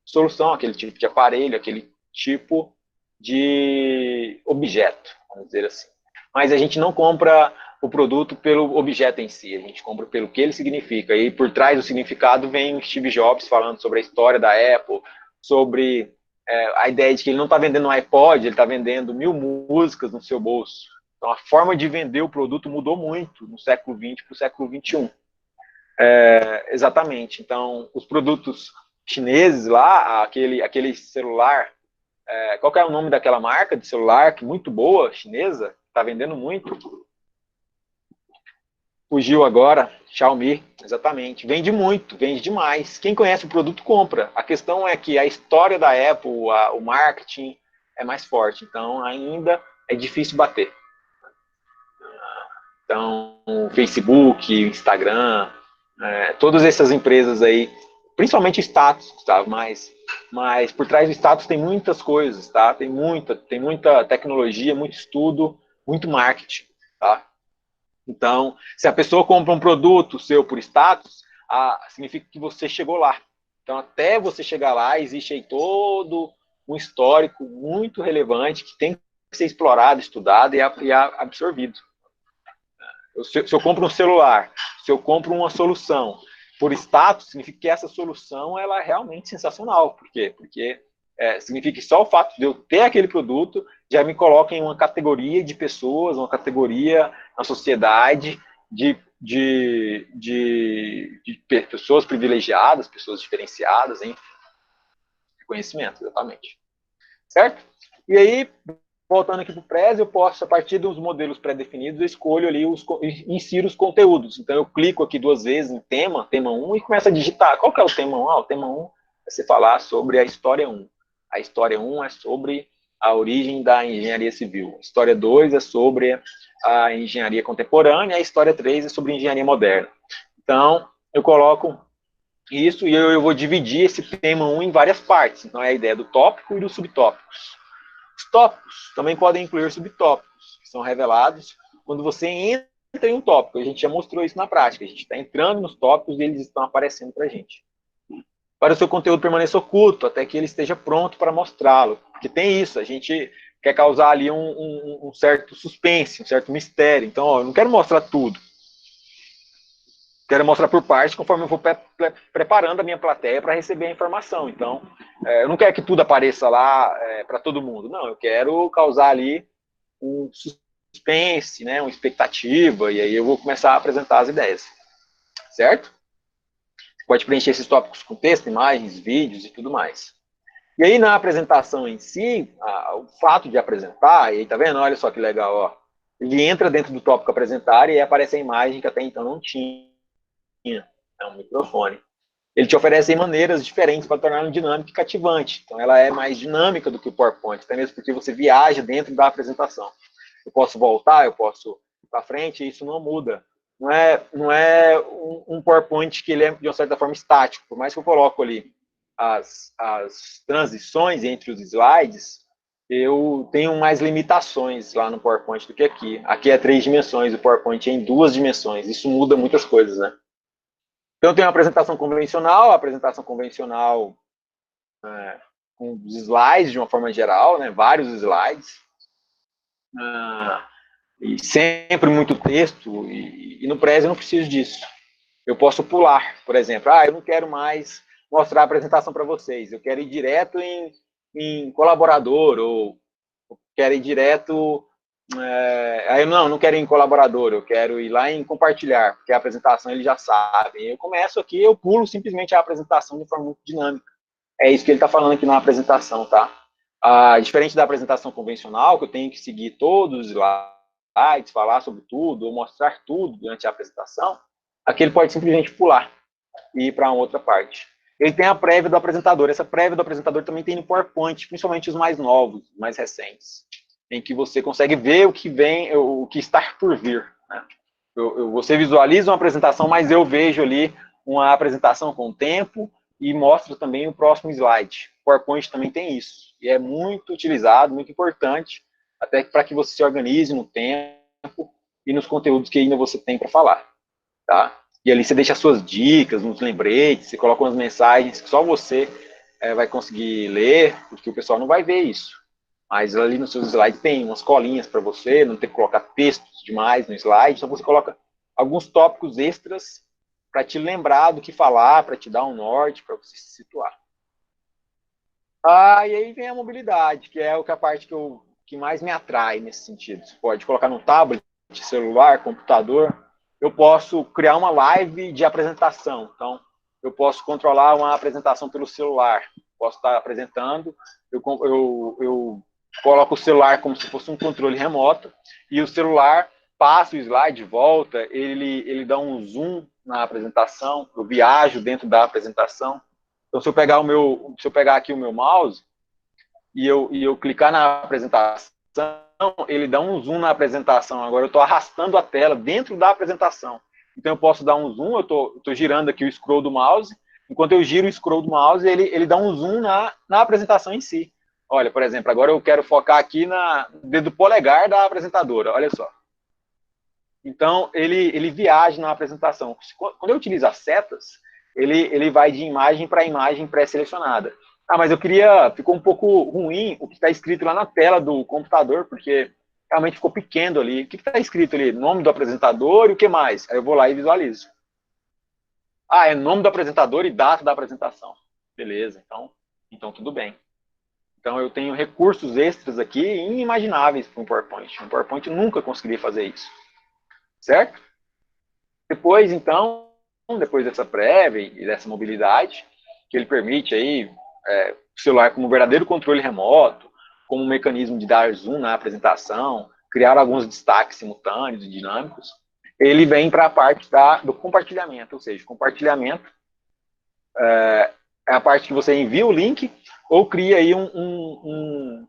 solução, aquele tipo de aparelho, aquele tipo de objeto, vamos dizer assim. Mas a gente não compra o produto pelo objeto em si, a gente compra pelo que ele significa. E por trás do significado vem o Steve Jobs falando sobre a história da Apple, sobre a ideia de que ele não está vendendo um iPod, ele está vendendo 1000 músicas no seu bolso. Então a forma de vender o produto mudou muito no século XX para o século XXI. Exatamente. Então, os produtos chineses lá, aquele celular, qual que é o nome daquela marca de celular, que muito boa, chinesa, está vendendo muito? Fugiu agora, Xiaomi, exatamente. Vende muito, vende demais. Quem conhece o produto, compra. A questão é que a história da Apple, o marketing é mais forte. Então, ainda é difícil bater. Então, o Facebook, o Instagram, todas essas empresas aí, principalmente status, tá? Mas por trás do status tem muitas coisas, tá? Tem muita tecnologia, muito estudo, muito marketing, tá? Então, se a pessoa compra um produto seu por status, significa que você chegou lá. Então, até você chegar lá, existe aí todo um histórico muito relevante que tem que ser explorado, estudado e absorvido. Se eu compro um celular, se eu compro uma solução por status, significa que essa solução ela é realmente sensacional. Por quê? Porque significa que só o fato de eu ter aquele produto já me coloca em uma categoria de pessoas, uma categoria na sociedade de pessoas privilegiadas, pessoas diferenciadas, enfim. Conhecimento, exatamente. Certo? E aí, voltando aqui para o Prezi, eu posso, a partir dos modelos pré-definidos, eu escolho ali, insiro os conteúdos. Então, eu clico aqui 2 vezes em tema 1, e começo a digitar. Qual que é o tema 1? O tema 1 é você falar sobre a história 1. A história 1 é sobre a origem da engenharia civil. A história 2 é sobre a engenharia contemporânea. A história 3 é sobre engenharia moderna. Então, eu coloco isso e eu vou dividir esse tema 1 em várias partes. Então, é a ideia do tópico e dos subtópicos. Os tópicos também podem incluir subtópicos, que são revelados quando você entra em um tópico. A gente já mostrou isso na prática. A gente está entrando nos tópicos e eles estão aparecendo para a gente. Para o seu conteúdo permaneça oculto, até que ele esteja pronto para mostrá-lo. Porque tem isso, a gente quer causar ali um certo suspense, um certo mistério. Então, eu não quero mostrar tudo. Quero mostrar por partes, conforme eu vou preparando a minha plateia para receber a informação. Então, eu não quero que tudo apareça lá para todo mundo. Não, eu quero causar ali um suspense, né, uma expectativa, e aí eu vou começar a apresentar as ideias. certo? Você pode preencher esses tópicos com texto, imagens, vídeos e tudo mais. E aí, na apresentação em si, o fato de apresentar, e aí tá vendo? Olha só que legal, ó. Ele entra dentro do tópico apresentar e aí aparece a imagem que até então não tinha. É um microfone. Ele te oferece maneiras diferentes para torná-lo dinâmico e cativante. Então, ela é mais dinâmica do que o PowerPoint, até mesmo porque você viaja dentro da apresentação. Eu posso voltar, eu posso ir para frente, e isso não muda. Não é um PowerPoint que ele é, de uma certa forma, estático. Por mais que eu coloque ali as transições entre os slides, eu tenho mais limitações lá no PowerPoint do que aqui. Aqui é 3 dimensões, o PowerPoint é em 2 dimensões. Isso muda muitas coisas, né? Então, tem a apresentação convencional com os slides de uma forma geral, né? Vários slides. E sempre muito texto, e no Prezi eu não preciso disso. Eu posso pular, por exemplo. Eu não quero mais mostrar a apresentação para vocês, eu quero ir direto em colaborador, ou quero ir direto... aí eu não quero ir em colaborador, eu quero ir lá em compartilhar, porque a apresentação eles já sabem. Eu começo aqui, eu pulo simplesmente a apresentação de forma muito dinâmica. É isso que ele está falando aqui na apresentação, tá? Diferente da apresentação convencional, que eu tenho que seguir todos os slides, falar sobre tudo, ou mostrar tudo durante a apresentação, aqui ele pode simplesmente pular e ir para outra parte. Ele tem a prévia do apresentador. Essa prévia do apresentador também tem no PowerPoint, principalmente os mais novos, mais recentes, em que você consegue ver o que vem, o que está por vir, né? Você visualiza uma apresentação, mas eu vejo ali uma apresentação com tempo e mostro também o próximo slide. O PowerPoint também tem isso, e é muito utilizado, muito importante, até para que você se organize no tempo e nos conteúdos que ainda você tem para falar, tá? E ali você deixa as suas dicas, uns lembretes, você coloca umas mensagens que só você vai conseguir ler, porque o pessoal não vai ver isso. Mas ali nos seus slides tem umas colinhas para você, não ter que colocar textos demais no slide, então você coloca alguns tópicos extras para te lembrar do que falar, para te dar um norte, para você se situar. E aí vem a mobilidade, que é a parte que mais me atrai nesse sentido. Você pode colocar no tablet, celular, computador. Eu posso criar uma live de apresentação. Então, eu posso controlar uma apresentação pelo celular. Posso estar apresentando, eu coloco o celular como se fosse um controle remoto, e o celular passa o slide, volta, ele dá um zoom na apresentação, eu viajo dentro da apresentação. Então, se eu pegar aqui o meu mouse e eu clicar na apresentação, ele dá um zoom na apresentação. Agora eu estou arrastando a tela dentro da apresentação. Então eu posso dar um zoom, eu estou girando aqui o scroll do mouse, enquanto eu giro o scroll do mouse, ele dá um zoom na apresentação em si. Olha, por exemplo, agora eu quero focar aqui no dedo polegar da apresentadora, olha só. Então, ele viaja na apresentação. Quando eu utilizo as setas, ele vai de imagem para imagem pré-selecionada. Mas ficou um pouco ruim o que está escrito lá na tela do computador, porque realmente ficou pequeno ali. O que está escrito ali? Nome do apresentador e o que mais? Aí eu vou lá e visualizo. É nome do apresentador e data da apresentação. Beleza, então tudo bem. Então eu tenho recursos extras aqui inimagináveis para um PowerPoint. Um PowerPoint nunca conseguiria fazer isso. Certo? Depois dessa prévia e dessa mobilidade, que ele permite aí o celular como um verdadeiro controle remoto, como um mecanismo de dar zoom na apresentação, criar alguns destaques simultâneos e dinâmicos, ele vem para a parte do compartilhamento, ou seja, compartilhamento é a parte que você envia o link ou cria aí um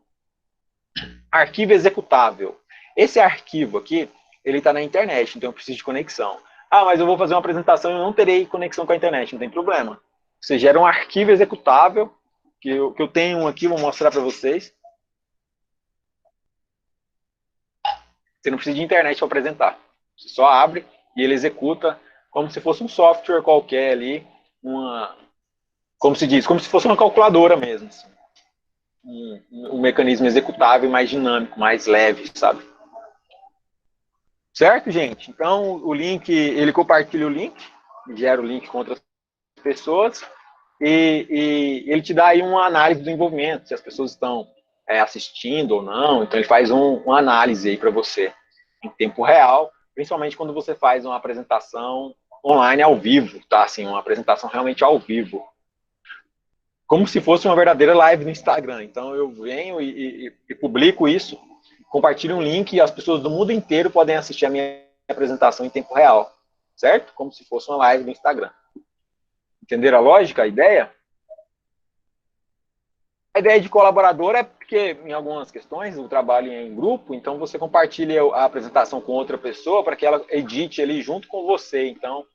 arquivo executável. Esse arquivo aqui, ele está na internet, então eu preciso de conexão. Mas eu vou fazer uma apresentação e eu não terei conexão com a internet, não tem problema. Você gera um arquivo executável, que eu tenho aqui, vou mostrar para vocês. Você não precisa de internet para apresentar. Você só abre e ele executa como se fosse um software qualquer ali, como se fosse uma calculadora mesmo. Assim. Um mecanismo executável mais dinâmico, mais leve, sabe? Certo, gente? Então, o link, ele compartilha o link, gera o link com outras pessoas, e ele te dá aí uma análise do envolvimento, se as pessoas estão assistindo ou não. Então, ele faz uma análise aí para você em tempo real, principalmente quando você faz uma apresentação online ao vivo, tá? Assim, uma apresentação realmente ao vivo. Como se fosse uma verdadeira live no Instagram. Então, eu venho e publico isso, compartilho um link e as pessoas do mundo inteiro podem assistir a minha apresentação em tempo real, certo? Como se fosse uma live no Instagram. Entenderam a lógica, a ideia? A ideia de colaborador é porque, em algumas questões, o trabalho é em grupo, então você compartilha a apresentação com outra pessoa para que ela edite ali junto com você. Então,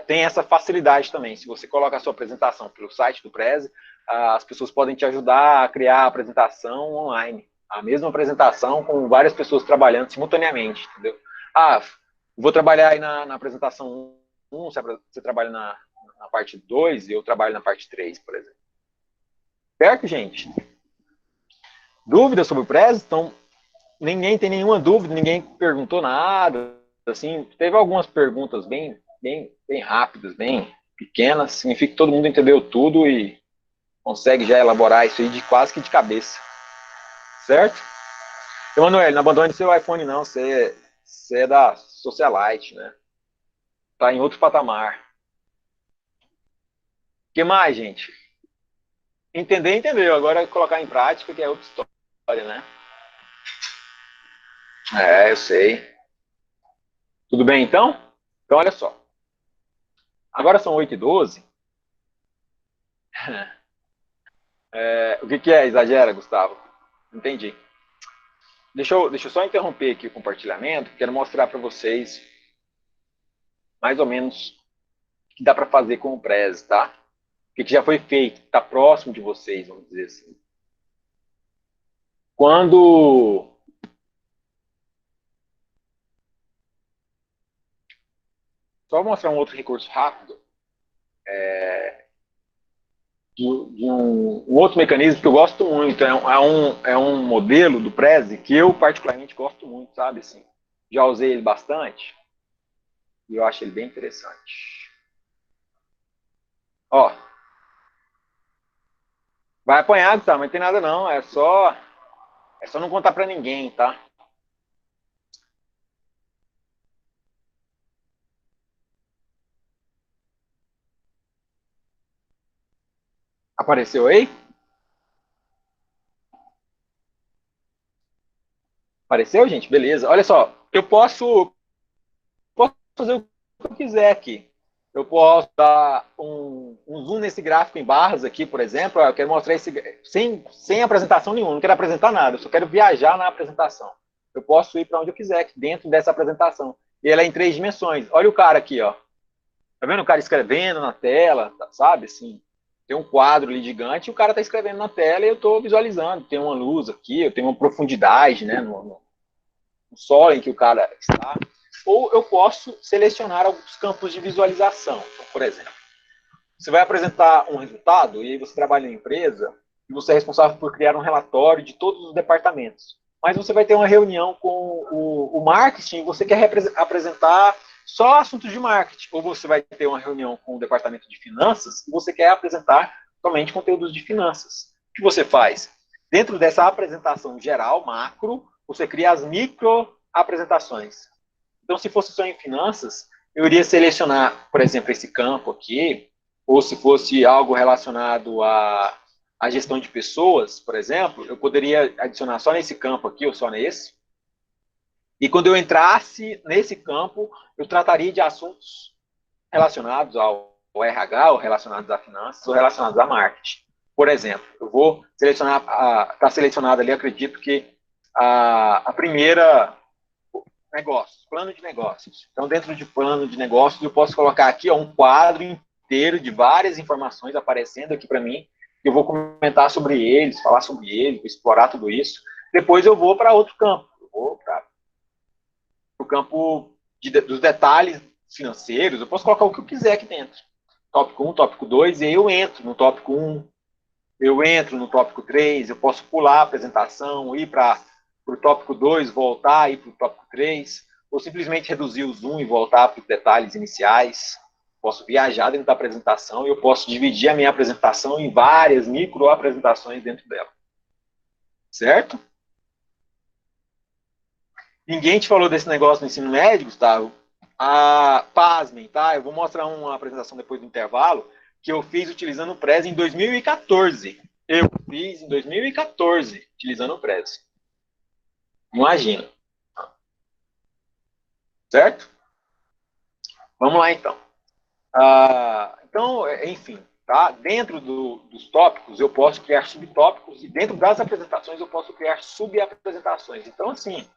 tem essa facilidade também. Se você coloca a sua apresentação pelo site do Prezi, as pessoas podem te ajudar a criar a apresentação online. A mesma apresentação com várias pessoas trabalhando simultaneamente, entendeu? Vou trabalhar aí na apresentação 1, você trabalha na parte 2 e eu trabalho na parte 3, por exemplo. Certo, gente? Dúvidas sobre o Prezi? Então, ninguém tem nenhuma dúvida, ninguém perguntou nada. Assim, teve algumas perguntas bem rápidas, bem pequenas. Significa que todo mundo entendeu tudo e consegue já elaborar isso aí quase que de cabeça. Certo? Emanuel, não abandone seu iPhone não, você é da Socialite, né? Tá em outro patamar. O que mais, gente? Entendeu. Agora colocar em prática que é outra história, né? Eu sei. Tudo bem, então? Então, olha só. Agora são 8h12. O que é? Exagera, Gustavo? Entendi. Deixa eu só interromper aqui o compartilhamento. Quero mostrar para vocês mais ou menos o que dá para fazer com o Prezi, tá? O que já foi feito, está próximo de vocês, vamos dizer assim. Só vou mostrar um outro recurso rápido. De um outro mecanismo que eu gosto muito. É um modelo do Prezi que eu particularmente gosto muito, sabe? Assim, já usei ele bastante e eu acho ele bem interessante. Ó, vai apanhar, tá? Mas não tem nada não. É só não contar para ninguém, tá? Apareceu aí? Apareceu, gente? Beleza. Olha só, eu posso fazer o que eu quiser aqui. Eu posso dar um zoom nesse gráfico em barras aqui, por exemplo. Eu quero mostrar esse sem apresentação nenhuma, não quero apresentar nada, eu só quero viajar na apresentação. Eu posso ir para onde eu quiser aqui dentro dessa apresentação. E ela é em 3 dimensões. Olha o cara aqui, ó. Tá vendo o cara escrevendo na tela, sabe? Assim, tem um quadro ali gigante e o cara tá escrevendo na tela e eu estou visualizando. Tem uma luz aqui, eu tenho uma profundidade, né, no solo em que o cara está. Ou eu posso selecionar alguns campos de visualização. Então, por exemplo, você vai apresentar um resultado e aí você trabalha em empresa e você é responsável por criar um relatório de todos os departamentos. Mas você vai ter uma reunião com o marketing e você quer apresentar só assuntos de marketing. Ou você vai ter uma reunião com o departamento de finanças e você quer apresentar somente conteúdos de finanças. O que você faz? Dentro dessa apresentação geral, macro, você cria as micro apresentações. Então, se fosse só em finanças, eu iria selecionar, por exemplo, esse campo aqui, ou se fosse algo relacionado à gestão de pessoas, por exemplo, eu poderia adicionar só nesse campo aqui, ou só nesse. E quando eu entrasse nesse campo, eu trataria de assuntos relacionados ao RH, ou relacionados a finanças, ou relacionados a marketing. Por exemplo, eu vou selecionar, está selecionado ali, acredito que a primeira... negócios, plano de negócios. Então, dentro de plano de negócios, eu posso colocar aqui um quadro inteiro de várias informações aparecendo aqui para mim. Eu vou comentar sobre eles, falar sobre eles, explorar tudo isso. Depois eu vou para outro campo. Eu vou para o campo dos detalhes financeiros. Eu posso colocar o que eu quiser aqui dentro. Tópico 1, tópico 2, e aí eu entro no tópico 1, eu entro no tópico 3, eu posso pular a apresentação, ir para o tópico 2, voltar, ir para o tópico 3, ou simplesmente reduzir o zoom e voltar para os detalhes iniciais. Posso viajar dentro da apresentação e eu posso dividir a minha apresentação em várias micro-apresentações dentro dela. Certo? Ninguém te falou desse negócio no ensino médio, Gustavo? Pasmem, tá? Eu vou mostrar uma apresentação depois do intervalo que eu fiz utilizando o Prezi em 2014. Eu fiz em 2014 utilizando o Prezi. Imagina. Certo? Vamos lá, então. Então, enfim, tá? Dentro dos tópicos, eu posso criar subtópicos e dentro das apresentações eu posso criar subapresentações. Então, assim,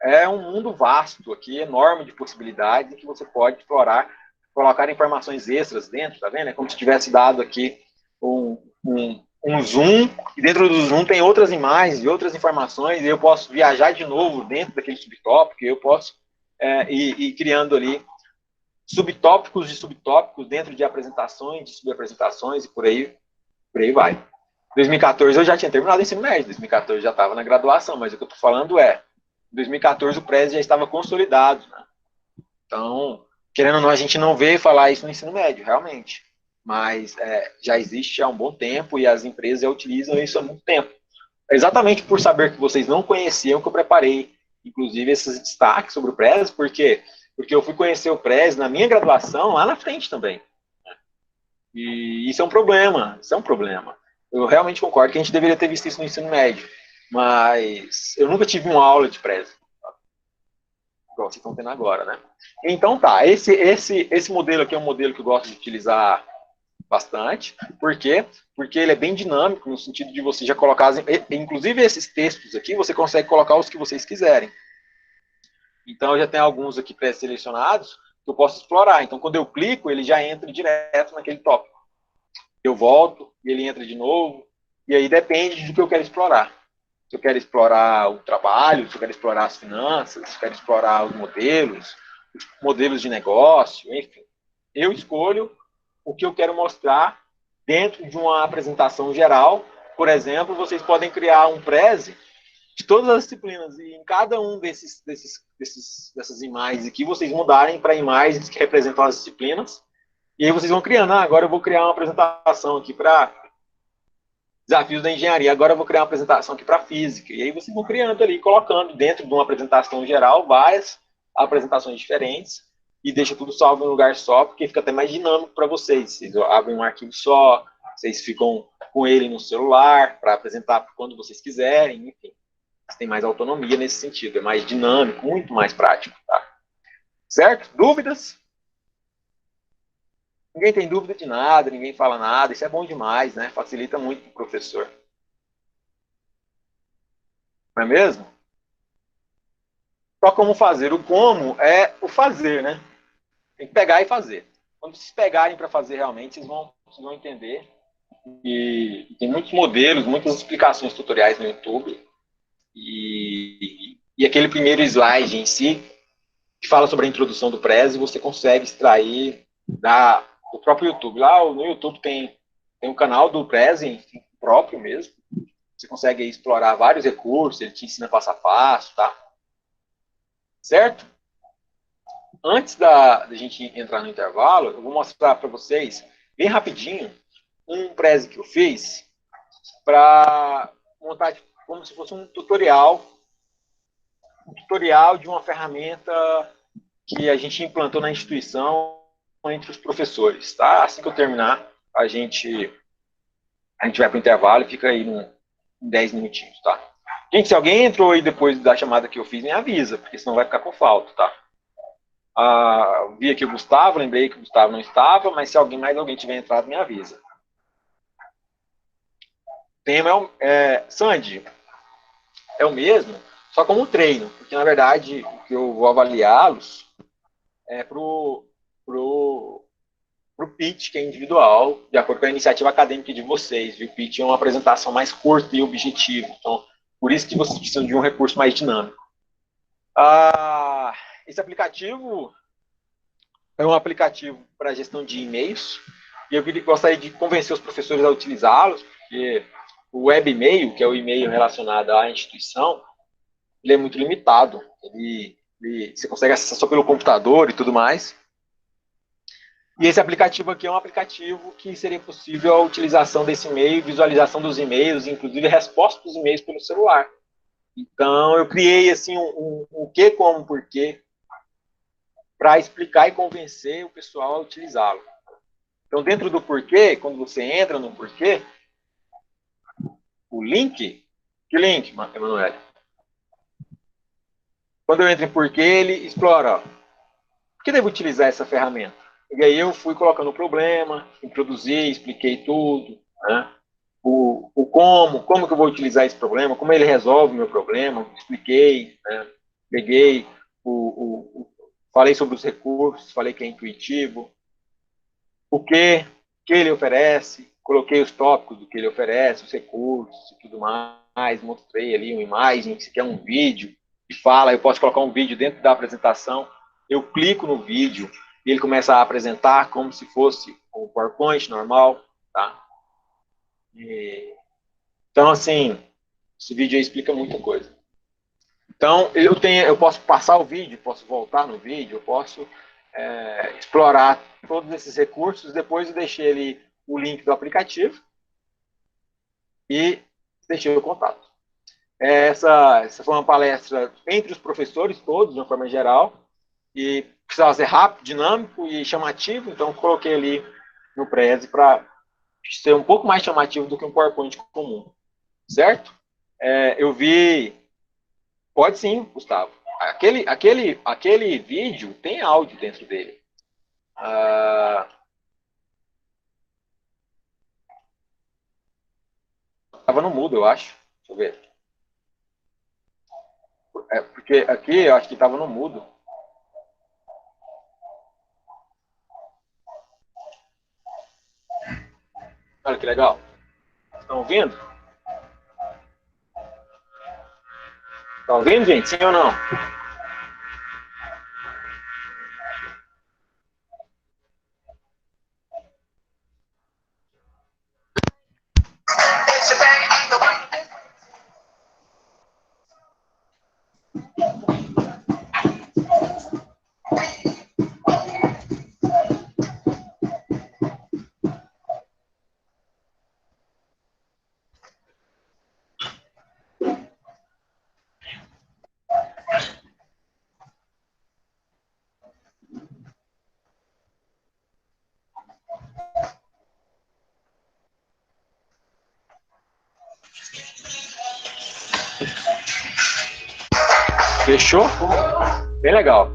é um mundo vasto aqui, enorme de possibilidades que você pode explorar, colocar informações extras dentro, tá vendo? É como se tivesse dado aqui um zoom, e dentro do zoom tem outras imagens e outras informações, e eu posso viajar de novo dentro daquele subtópico, e eu posso ir criando ali subtópicos de subtópicos dentro de apresentações, de subapresentações, e por aí vai. 2014 eu já tinha terminado o ensino médio, 2014 eu já estava na graduação, mas o que eu estou falando em 2014 o Prezi já estava consolidado, né? Então, querendo ou não, a gente não vê falar isso no ensino médio, realmente. Mas já existe há um bom tempo e as empresas já utilizam isso há muito tempo. É exatamente por saber que vocês não conheciam que eu preparei, inclusive, esses destaques sobre o Prezi, porque eu fui conhecer o Prezi na minha graduação lá na frente também. E isso é um problema, Eu realmente concordo que a gente deveria ter visto isso no ensino médio, mas eu nunca tive uma aula de Prezi, igual vocês estão tendo agora, né? Então tá, esse modelo aqui é um modelo que eu gosto de utilizar bastante. Por quê? Porque ele é bem dinâmico, no sentido de você já colocar, inclusive esses textos aqui, você consegue colocar os que vocês quiserem. Então eu já tenho alguns aqui pré-selecionados que eu posso explorar. Então quando eu clico, ele já entra direto naquele tópico. Eu volto, e ele entra de novo, e aí depende do que eu quero explorar. Se eu quero explorar o trabalho, se eu quero explorar as finanças, se eu quero explorar os modelos de negócio, enfim. Eu escolho o que eu quero mostrar dentro de uma apresentação geral. Por exemplo, vocês podem criar um Prezi de todas as disciplinas, e em cada um dessas imagens aqui, vocês mudarem para imagens que representam as disciplinas, e aí vocês vão criando, agora eu vou criar uma apresentação aqui para desafios da engenharia, agora eu vou criar uma apresentação aqui para física, e aí vocês vão criando ali, colocando dentro de uma apresentação geral várias apresentações diferentes, e deixa tudo salvo em um lugar só, porque fica até mais dinâmico para vocês. Vocês abrem um arquivo só, vocês ficam com ele no celular para apresentar quando vocês quiserem, enfim. Vocês têm mais autonomia nesse sentido, é mais dinâmico, muito mais prático, tá? Certo? Dúvidas? Ninguém tem dúvida de nada, ninguém fala nada, isso é bom demais, né? Facilita muito para o professor. Não é mesmo? Só como fazer. O como é o fazer, né? Tem que pegar e fazer. Quando vocês pegarem para fazer realmente, vocês vão entender. E tem muitos modelos, muitas explicações tutoriais no YouTube. E aquele primeiro slide em si, que fala sobre a introdução do Prezi, você consegue extrair do próprio YouTube. Lá no YouTube tem um canal do Prezi próprio mesmo. Você consegue explorar vários recursos, ele te ensina passo a passo, tá? Certo? Antes da gente entrar no intervalo, eu vou mostrar para vocês, bem rapidinho, um Prezi que eu fiz para montar como se fosse um tutorial de uma ferramenta que a gente implantou na instituição entre os professores, tá? Assim que eu terminar, a gente vai para o intervalo e fica aí em 10 minutinhos, tá? Gente, se alguém entrou aí depois da chamada que eu fiz, me avisa, porque senão vai ficar com falta, tá? Vi aqui o Gustavo, lembrei que o Gustavo não estava, mas se mais alguém tiver entrado, me avisa. O tema Sandy, é o mesmo, só como treino, porque na verdade o que eu vou avaliá-los é pro pitch, que é individual, de acordo com a iniciativa acadêmica de vocês. E o pitch é uma apresentação mais curta e objetiva. Então, por isso que vocês precisam de um recurso mais dinâmico. Esse aplicativo é um aplicativo para gestão de e-mails, e eu gostaria de convencer os professores a utilizá-los, porque o web e-mail, que é o e-mail relacionado à instituição, ele é muito limitado. Você consegue acessar só pelo computador e tudo mais. E esse aplicativo aqui é um aplicativo que seria possível a utilização desse e-mail, visualização dos e-mails, inclusive resposta dos e-mails pelo celular. Então, eu criei assim um que, como, porquê para explicar e convencer o pessoal a utilizá-lo. Então, dentro do porquê, quando você entra no porquê, o link, que link, Emanuele? Quando eu entro em porquê, ele explora, ó, por que devo utilizar essa ferramenta? E aí eu fui colocando o problema, introduzi, expliquei tudo, né? O como que eu vou utilizar esse problema, como ele resolve o meu problema, expliquei, né? Peguei, falei sobre os recursos, falei que é intuitivo, o que ele oferece, coloquei os tópicos do que ele oferece, os recursos e tudo mais, mostrei ali uma imagem, se quer um vídeo, que fala, eu posso colocar um vídeo dentro da apresentação, eu clico no vídeo e ele começa a apresentar como se fosse um PowerPoint normal, tá? Então, assim, esse vídeo aí explica muita coisa. Então, eu posso passar o vídeo, posso voltar no vídeo, eu posso explorar todos esses recursos, depois eu deixei ali o link do aplicativo e deixei o contato. Essa foi uma palestra entre os professores todos, de uma forma geral, e precisava ser rápido, dinâmico e chamativo, então coloquei ali no Prezi para ser um pouco mais chamativo do que um PowerPoint comum, certo? Eu vi... Pode sim, Gustavo. Aquele vídeo tem áudio dentro dele. Estava no mudo, eu acho. Deixa eu ver. Porque aqui eu acho que estava no mudo. Olha que legal. Estão ouvindo? Estão ouvindo, gente? Sim ou não? Fechou? Bem legal.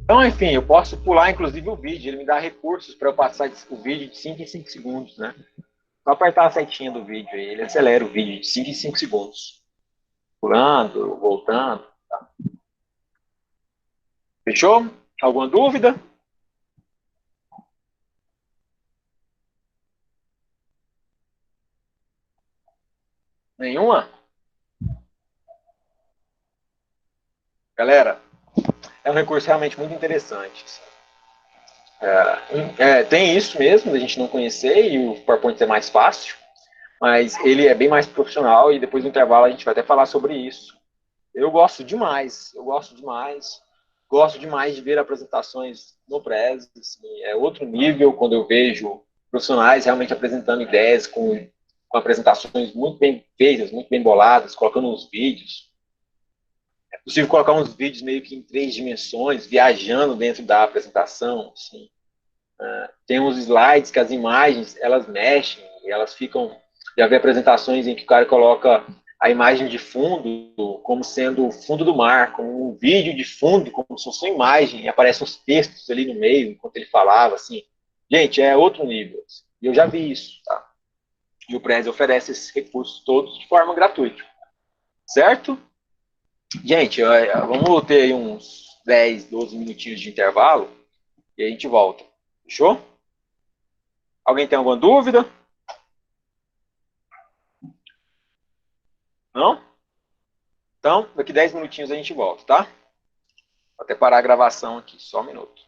Então, enfim, eu posso pular, inclusive, o vídeo. Ele me dá recursos para eu passar o vídeo de 5 em 5 segundos, né? Só apertar a setinha do vídeo aí, ele acelera o vídeo de 5 em 5 segundos. Pulando, voltando. Tá. Fechou? Alguma dúvida? Nenhuma? Galera, é um recurso realmente muito interessante. Tem isso mesmo, da gente não conhecer e o PowerPoint é mais fácil, mas ele é bem mais profissional e depois do intervalo a gente vai até falar sobre isso. Eu gosto demais, gosto demais de ver apresentações no Prezi, assim, é outro nível quando eu vejo profissionais realmente apresentando ideias com apresentações muito bem feitas, muito bem boladas, colocando uns vídeos. É possível colocar uns vídeos meio que em 3 dimensões, viajando dentro da apresentação, assim. Tem uns slides que as imagens, elas mexem, e elas ficam... Já vi apresentações em que o cara coloca a imagem de fundo como sendo o fundo do mar, como um vídeo de fundo, como se fosse uma imagem, e aparecem os textos ali no meio, enquanto ele falava, assim. Gente, é outro nível. Assim. E eu já vi isso, tá? E o Prezi oferece esses recursos todos de forma gratuita. Certo? Gente, vamos ter aí uns 10, 12 minutinhos de intervalo e a gente volta. Fechou? Alguém tem alguma dúvida? Não? Então, daqui 10 minutinhos a gente volta, tá? Vou até parar a gravação aqui, só um minuto.